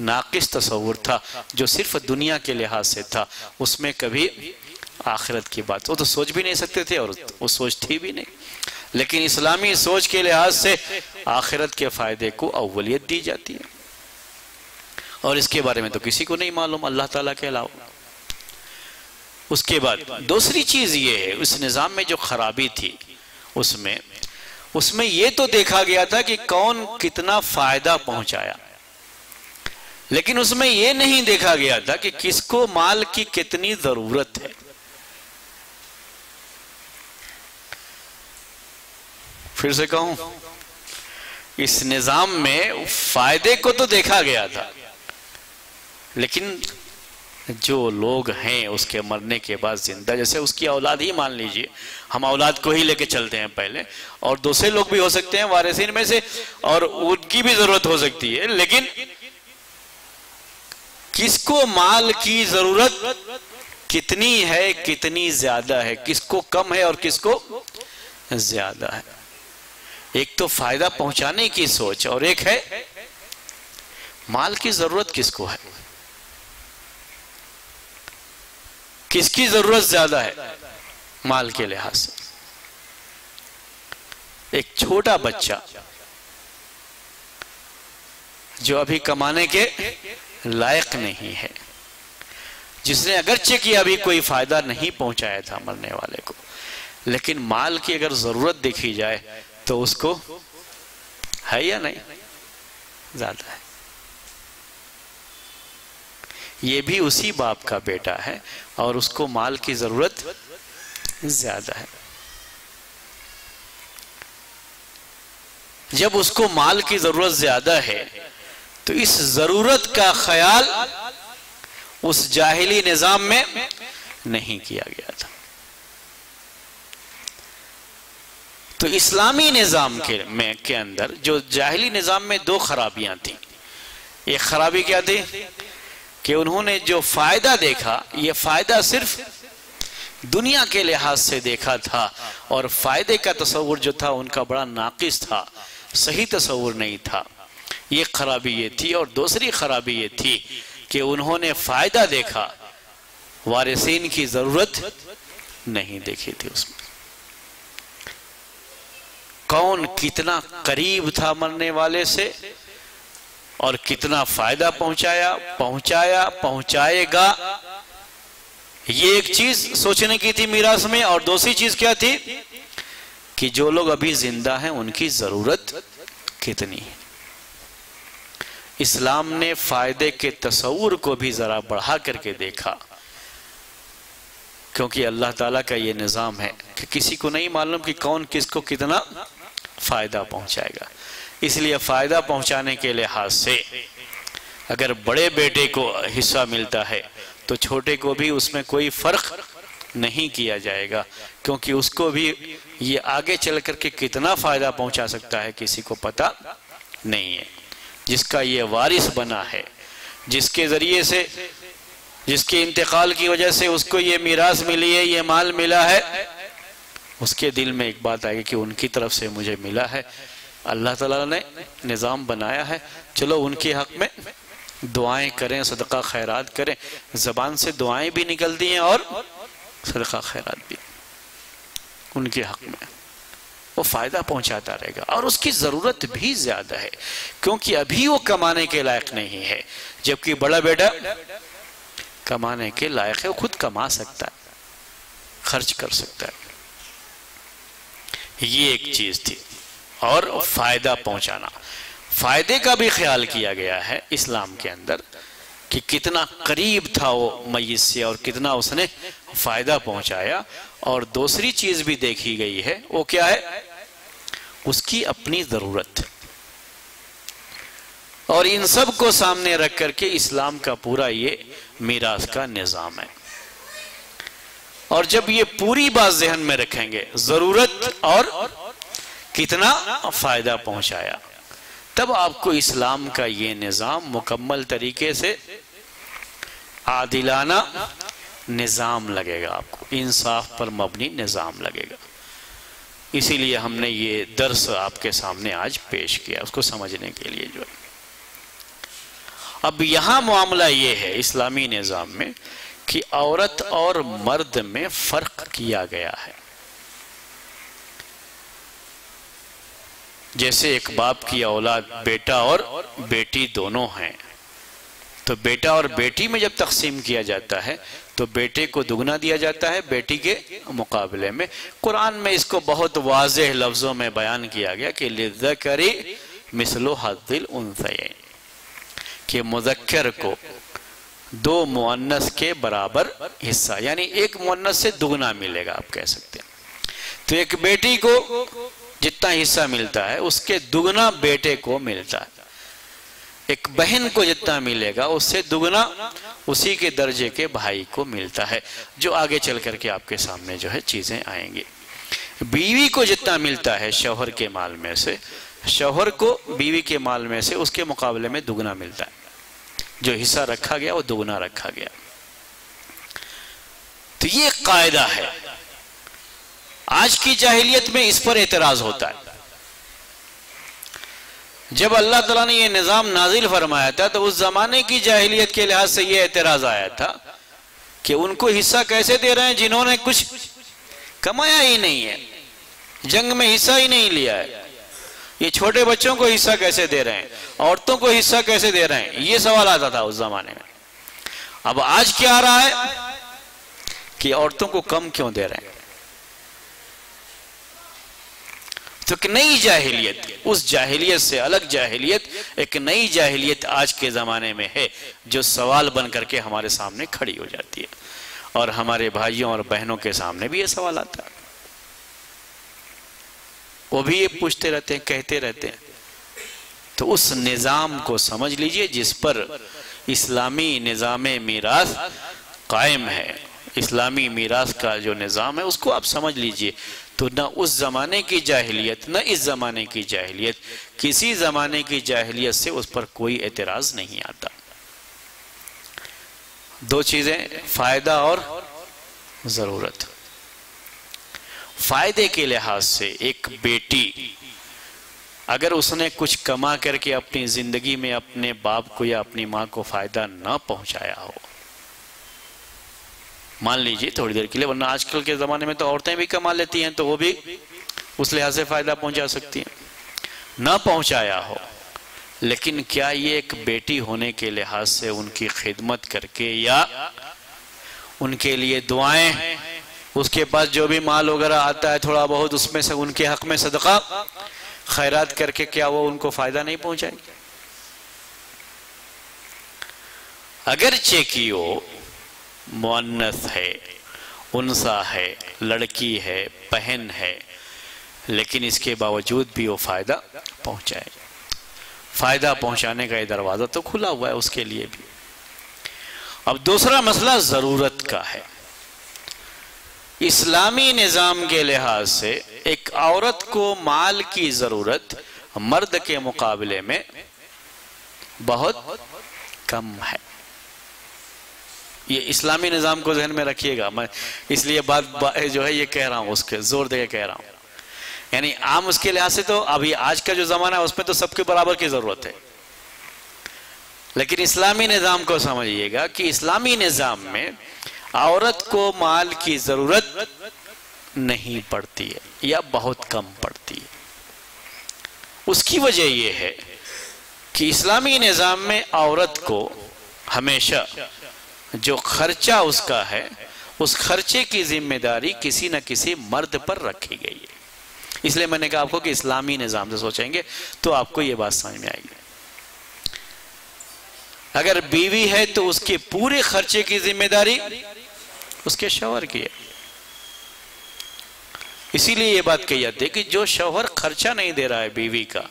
ناقص تصور تھا جو صرف دنیا کے لحاظ سے تھا. اس میں کبھی آخرت کی بات وہ تو سوچ بھی نہیں سکتے تھے اور وہ سوچ تھی بھی نہیں. لیکن اسلامی سوچ کے لحاظ سے آخرت کے فائدے کو اولیت دی جاتی ہے، اور اس کے بارے میں تو کسی کو نہیں معلوم اللہ تعالیٰ کے علاوہ. اس کے بعد دوسری چیز یہ ہے، اس نظام میں جو خرابی تھی اس میں یہ تو دیکھا گیا تھا کہ کون کتنا فائدہ پہنچایا، لیکن اس میں یہ نہیں دیکھا گیا تھا کہ کس کو مال کی کتنی ضرورت ہے. پھر سے کہوں، اس نظام میں فائدے کو تو دیکھا گیا تھا، لیکن جو لوگ ہیں اس کے مرنے کے بعد زندہ، جیسے اس کی اولاد ہی مان لیجئے، ہم اولاد کو ہی لے کے چلتے ہیں پہلے، اور دوسرے لوگ بھی ہو سکتے ہیں وارثین میں سے، اور ان کی بھی ضرورت ہو سکتی ہے، لیکن کس کو مال کی ضرورت کتنی ہے، کتنی زیادہ ہے، کس کو کم ہے اور کس کو زیادہ ہے؟ ایک تو فائدہ پہنچانے کی سوچ، اور ایک ہے مال کی ضرورت کس کو ہے، کس کی ضرورت زیادہ ہے مال کے لحاظ سے۔ ایک چھوٹا بچہ جو ابھی کمانے کے لائق نہیں ہے، جس نے اگرچہ کہ ابھی کوئی فائدہ نہیں پہنچایا تھا مرنے والے کو، لیکن مال کی اگر ضرورت دیکھی جائے تو اس کو ہے یا نہیں؟ زیادہ ہے۔ یہ بھی اسی باپ کا بیٹا ہے اور اس کو مال کی ضرورت زیادہ ہے۔ جب اس کو مال کی ضرورت زیادہ ہے تو اس ضرورت کا خیال اس جاہلی نظام میں نہیں کیا گیا تھا۔ تو اسلامی نظام کے اندر جو جاہلی نظام میں دو خرابیاں تھیں۔ ایک خرابی کیا تھی کہ انہوں نے جو فائدہ دیکھا، یہ فائدہ صرف دنیا کے لحاظ سے دیکھا تھا، اور فائدے کا تصور جو تھا ان کا بڑا ناقص تھا، صحیح تصور نہیں تھا۔ یہ خرابی یہ تھی، اور دوسری خرابی یہ تھی کہ انہوں نے فائدہ دیکھا، وارثین کی ضرورت نہیں دیکھی تھی اس میں۔ کون کتنا قریب تھا مرنے والے سے اور کتنا فائدہ پہنچائے گا، یہ ایک چیز سوچنے کی تھی میراث میں، اور دوسری چیز کیا تھی کہ جو لوگ ابھی زندہ ہیں ان کی ضرورت کتنی ہے۔ اسلام نے فائدے کے تصور کو بھی ذرا بڑھا کر کے دیکھا، کیونکہ اللہ تعالیٰ کا یہ نظام ہے کہ کسی کو نہیں معلوم کہ کون کس کو کتنا فائدہ پہنچائے گا۔ اس لیے فائدہ پہنچانے کے لحاظ سے اگر بڑے بیٹے کو حصہ ملتا ہے تو چھوٹے کو بھی اس میں کوئی فرق نہیں کیا جائے گا، کیونکہ اس کو بھی یہ آگے چل کر کے کتنا فائدہ پہنچا سکتا ہے کسی کو پتہ نہیں ہے۔ جس کا یہ وارث بنا ہے، جس کے ذریعے سے، جس کے انتقال کی وجہ سے اس کو یہ میراث ملی ہے، یہ مال ملا ہے، اس کے دل میں ایک بات آئے گی کہ ان کی طرف سے مجھے ملا ہے، اللہ تعالیٰ نے نظام بنایا ہے، چلو ان کے حق میں دعائیں کریں، صدقہ خیرات کریں۔ زبان سے دعائیں بھی نکلتی ہیں اور صدقہ خیرات بھی ان کے حق میں، وہ فائدہ پہنچاتا رہے گا، اور اس کی ضرورت بھی زیادہ ہے کیونکہ ابھی وہ کمانے کے لائق نہیں ہے، جبکہ بڑا بیٹا کمانے کے لائق ہے، وہ خود کما سکتا ہے، خرچ کر سکتا ہے۔ یہ ایک چیز تھی، اور فائدہ پہنچانا، فائدے کا بھی خیال کیا گیا ہے اسلام کے اندر کہ کتنا قریب تھا وہ میت سے اور کتنا اس نے فائدہ پہنچایا۔ اور دوسری چیز بھی دیکھی گئی ہے، وہ کیا ہے؟ اس کی اپنی ضرورت، اور ان سب کو سامنے رکھ کر کے اسلام کا پورا یہ میراث کا نظام ہے۔ اور جب یہ پوری بات ذہن میں رکھیں گے، ضرورت اور کتنا فائدہ پہنچایا، تب آپ کو اسلام کا یہ نظام مکمل طریقے سے عادلانہ نظام لگے گا، آپ کو انصاف پر مبنی نظام لگے گا۔ اسی لیے ہم نے یہ درس آپ کے سامنے آج پیش کیا، اس کو سمجھنے کے لیے جو ہے۔ اب یہاں معاملہ یہ ہے اسلامی نظام میں کہ عورت اور مرد میں فرق کیا گیا ہے۔ جیسے ایک باپ کی اولاد بیٹا اور بیٹی دونوں ہیں، تو بیٹا اور بیٹی میں جب تقسیم کیا جاتا ہے تو بیٹے کو دگنا دیا جاتا ہے بیٹی کے مقابلے میں۔ قرآن میں اس کو بہت واضح لفظوں میں بیان کیا گیا کہ لِلذَّكَرِ مِثْلُ حَظِّ الْأُنثَيَيْنِ، کہ مذکر کو دو مؤنث کے برابر حصہ، یعنی ایک مؤنث سے دگنا ملے گا، آپ کہہ سکتے ہیں۔ تو ایک بیٹی کو جتنا حصہ ملتا ہے اس کے دگنا بیٹے کو ملتا ہے. ایک بہن کو جتنا ملے گا اس سے دگنا اسی کے درجے کے بھائی کو ملتا ہے، جو آگے چل کر کے آپ کے سامنے جو ہے چیزیں آئیں گی. بیوی کو جتنا ملتا ہے شوہر کے مال میں سے، شوہر کو بیوی کے مال میں سے اس کے مقابلے میں دگنا ملتا ہے. جو حصہ رکھا گیا وہ دگنا رکھا گیا. تو یہ ایک قاعدہ ہے. آج کی جاہلیت میں اس پر اعتراض ہوتا ہے. جب اللہ تعالیٰ نے یہ نظام نازل فرمایا تھا تو اس زمانے کی جاہلیت کے لحاظ سے یہ اعتراض آیا تھا کہ ان کو حصہ کیسے دے رہے ہیں جنہوں نے کچھ کمایا ہی نہیں ہے، جنگ میں حصہ ہی نہیں لیا ہے. یہ چھوٹے بچوں کو حصہ کیسے دے رہے ہیں، عورتوں کو حصہ کیسے دے رہے ہیں، یہ سوال آتا تھا اس زمانے میں. اب آج کیا آ رہا ہے کہ عورتوں کو کم کیوں دے رہے ہیں؟ تو ایک نئی جاہلیت، اس جاہلیت سے الگ جاہلیت، ایک نئی جاہلیت آج کے زمانے میں ہے جو سوال بن کر کے ہمارے سامنے کھڑی ہو جاتی ہے. اور ہمارے بھائیوں اور بہنوں کے سامنے بھی یہ سوال آتا ہے. وہ بھی یہ پوچھتے رہتے ہیں، کہتے رہتے ہیں. تو اس نظام کو سمجھ لیجئے جس پر اسلامی نظام میراث قائم ہے، اسلامی میراث کا جو نظام ہے اس کو آپ سمجھ لیجئے. تو نہ اس زمانے کی جاہلیت نہ اس زمانے کی جاہلیت، کسی زمانے کی جاہلیت سے اس پر کوئی اعتراض نہیں آتا. دو چیزیں، فائدہ اور ضرورت. فائدے کے لحاظ سے ایک بیٹی اگر اس نے کچھ کما کر کے اپنی زندگی میں اپنے باپ کو یا اپنی ماں کو فائدہ نہ پہنچایا ہو، مان لیجئے تھوڑی دیر کے لیے، ورنہ آج کل کے زمانے میں تو عورتیں بھی کما لیتی ہیں تو وہ بھی اس لحاظ سے فائدہ پہنچا سکتی ہیں، نہ پہنچایا ہو، لیکن کیا یہ ایک بیٹی ہونے کے لحاظ سے ان کی خدمت کر کے یا ان کے لیے دعائیں، اس کے پاس جو بھی مال وغیرہ آتا ہے تھوڑا بہت اس میں سے ان کے حق میں صدقہ خیرات کر کے کیا وہ ان کو فائدہ نہیں پہنچائے گی؟ اگرچہ کہ وہ مؤنث ہے، انثیٰ ہے، لڑکی ہے، بہن ہے، لیکن اس کے باوجود بھی وہ فائدہ پہنچائے. فائدہ پہنچانے کا یہ دروازہ تو کھلا ہوا ہے اس کے لیے بھی. اب دوسرا مسئلہ ضرورت کا ہے. اسلامی نظام کے لحاظ سے ایک عورت کو مال کی ضرورت مرد کے مقابلے میں بہت کم ہے. یہ اسلامی نظام کو ذہن میں رکھیے گا، میں اس لیے بات جو ہے یہ کہہ رہا ہوں، اس کے زور دے کے کہہ رہا ہوں. یعنی عام اس کے لحاظ سے تو ابھی آج کا جو زمانہ ہے اس میں تو سب کے برابر کی ضرورت ہے، لیکن اسلامی نظام کو سمجھیے گا کہ اسلامی نظام میں عورت کو مال کی ضرورت نہیں پڑتی ہے یا بہت کم پڑتی ہے. اس کی وجہ یہ ہے کہ اسلامی نظام میں عورت کو ہمیشہ جو خرچہ اس کا ہے اس خرچے کی ذمہ داری کسی نہ کسی مرد پر رکھی گئی ہے. اس لیے میں نے کہا آپ کو کہ اسلامی نظام سے سوچیں گے تو آپ کو یہ بات سمجھ میں آئے گی. اگر بیوی ہے تو اس کے پورے خرچے کی ذمہ داری اس کے شوہر کی ہے. اسی لیے یہ بات کہی جاتی ہے کہ جو شوہر خرچہ نہیں دے رہا ہے بیوی کا،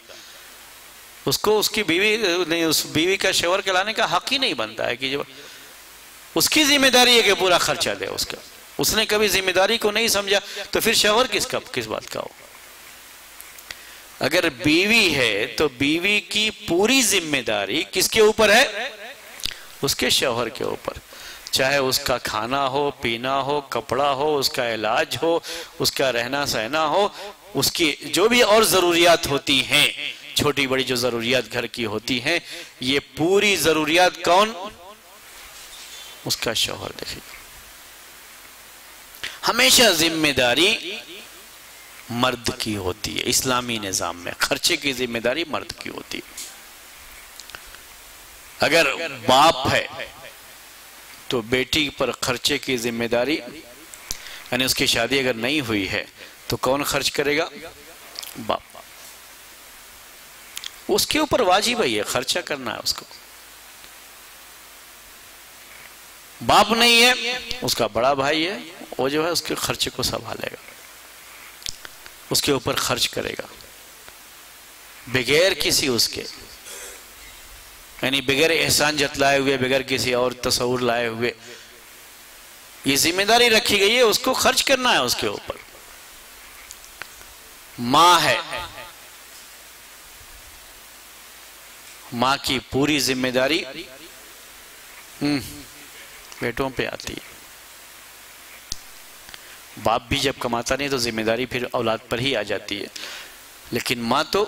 اس کو اس کی بیوی کا شوہر کہلانے کا حق ہی نہیں بنتا ہے. کہ جو اس کی ذمہ داری ہے کہ پورا خرچہ دے اس کا، اس نے کبھی ذمہ داری کو نہیں سمجھا تو پھر شوہر کس بات کا ہو. اگر بیوی ہے تو بیوی کی پوری ذمہ داری کس کے اوپر ہے؟ اس کے شوہر کے اوپر. چاہے اس کا کھانا ہو، پینا ہو، کپڑا ہو، اس کا علاج ہو، اس کا رہنا سہنا ہو، اس کی جو بھی اور ضروریات ہوتی ہیں، چھوٹی بڑی جو ضروریات گھر کی ہوتی ہیں، یہ پوری ضروریات کون؟ اس کا شوہر دیکھے گا. ہمیشہ ذمہ داری مرد کی ہوتی ہے. اسلامی نظام میں خرچے کی ذمہ داری مرد کی ہوتی ہے. اگر باپ ہے تو بیٹی پر خرچے کی ذمہ داری، یعنی اس کی شادی اگر نہیں ہوئی ہے تو کون خرچ کرے گا؟ باپ. اس کے اوپر واجب ہے یہ خرچہ کرنا ہے اس کو. باپ نہیں ہے، اس کا بڑا بھائی ہے، وہ جو ہے اس کے خرچے کو سنبھالے گا. اس کے اوپر خرچ کرے گا بغیر کسی اس کے، یعنی بغیر احسان جتلائے ہوئے، بغیر کسی اور تصور لائے ہوئے، یہ ذمہ داری رکھی گئی ہے، اس کو خرچ کرنا ہے اس کے اوپر۔ ماں ہے، ماں کی پوری ذمہ داری بیٹوں پہ آتی ہے۔ باپ بھی جب کماتا نہیں تو ذمہ داری پھر اولاد پر ہی آ جاتی ہے، لیکن ماں تو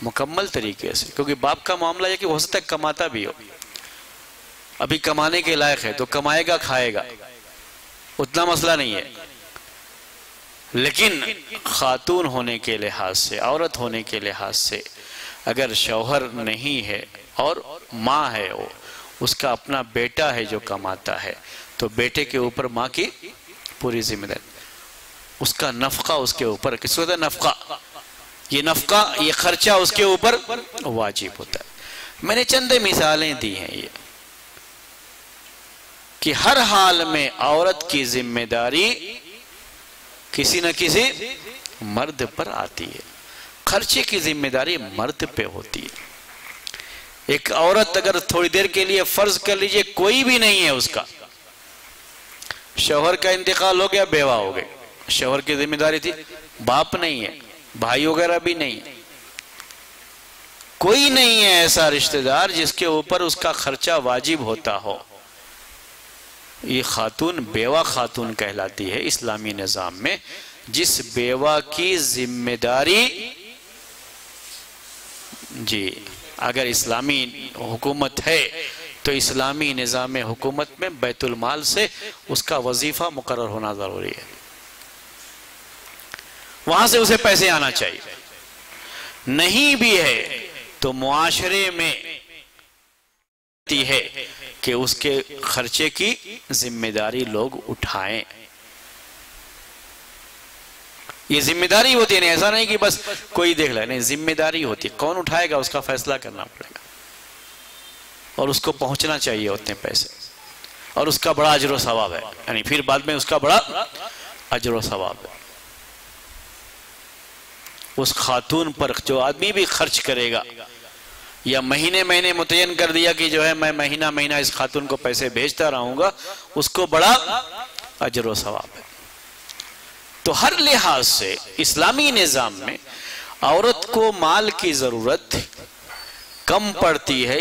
مکمل طریقے سے، کیونکہ باپ کا معاملہ ہے کہ ہو سکتا ہے کماتا بھی ہو، ابھی کمانے کے لائق ہے تو کمائے گا کھائے گا، اتنا مسئلہ نہیں ہے، لیکن خاتون ہونے کے لحاظ سے، عورت ہونے کے لحاظ سے اگر شوہر نہیں ہے اور ماں ہے، وہ اس کا اپنا بیٹا ہے جو کماتا ہے، تو بیٹے کے اوپر ماں کی پوری ذمہ داری، اس کا نفقہ اس کے اوپر، کس کو کہتا ہے نفقہ، یہ نفقہ، یہ خرچہ اس کے اوپر واجب ہوتا ہے۔ میں نے چند مثالیں دی ہیں یہ کہ ہر حال میں عورت کی ذمہ داری کسی نہ کسی مرد پر آتی ہے، خرچے کی ذمہ داری مرد پہ ہوتی ہے۔ ایک عورت اگر تھوڑی دیر کے لیے فرض کر لیجئے کوئی بھی نہیں ہے اس کا، شوہر کا انتقال ہو گیا، بیوہ ہو گئی، شوہر کی ذمہ داری تھی، باپ نہیں ہے، بھائی وغیرہ بھی نہیں، کوئی نہیں ہے ایسا رشتہ دار جس کے اوپر اس کا خرچہ واجب ہوتا ہو، یہ خاتون بیوہ خاتون کہلاتی ہے اسلامی نظام میں، جس بیوہ کی ذمہ داری، جی اگر اسلامی حکومت ہے تو اسلامی نظام حکومت میں بیت المال سے اس کا وظیفہ مقرر ہونا ضروری ہے، وہاں سے اسے پیسے آنا چاہیے، نہیں بھی ہے تو معاشرے میں ہے کہ اس کے خرچے کی ذمہ داری لوگ اٹھائیں، یہ ذمہ داری ہوتی ہے، ایسا نہیں کہ بس کوئی دیکھ لے، نہیں، ذمہ داری ہوتی ہے، کون اٹھائے گا اس کا فیصلہ کرنا پڑے گا، اور اس کو پہنچنا چاہیے اتنے پیسے، اور اس کا بڑا اجر و ثواب ہے، یعنی پھر بعد میں اس کا بڑا اجر و ثواب ہے۔ اس خاتون پر جو آدمی بھی خرچ کرے گا، یا مہینے متعین کر دیا کہ جو ہے میں مہینہ مہینہ اس خاتون کو پیسے بھیجتا رہوں گا، اس کو بڑا اجر و ثواب ہے۔ تو ہر لحاظ سے اسلامی نظام میں عورت کو مال کی ضرورت کم پڑتی ہے،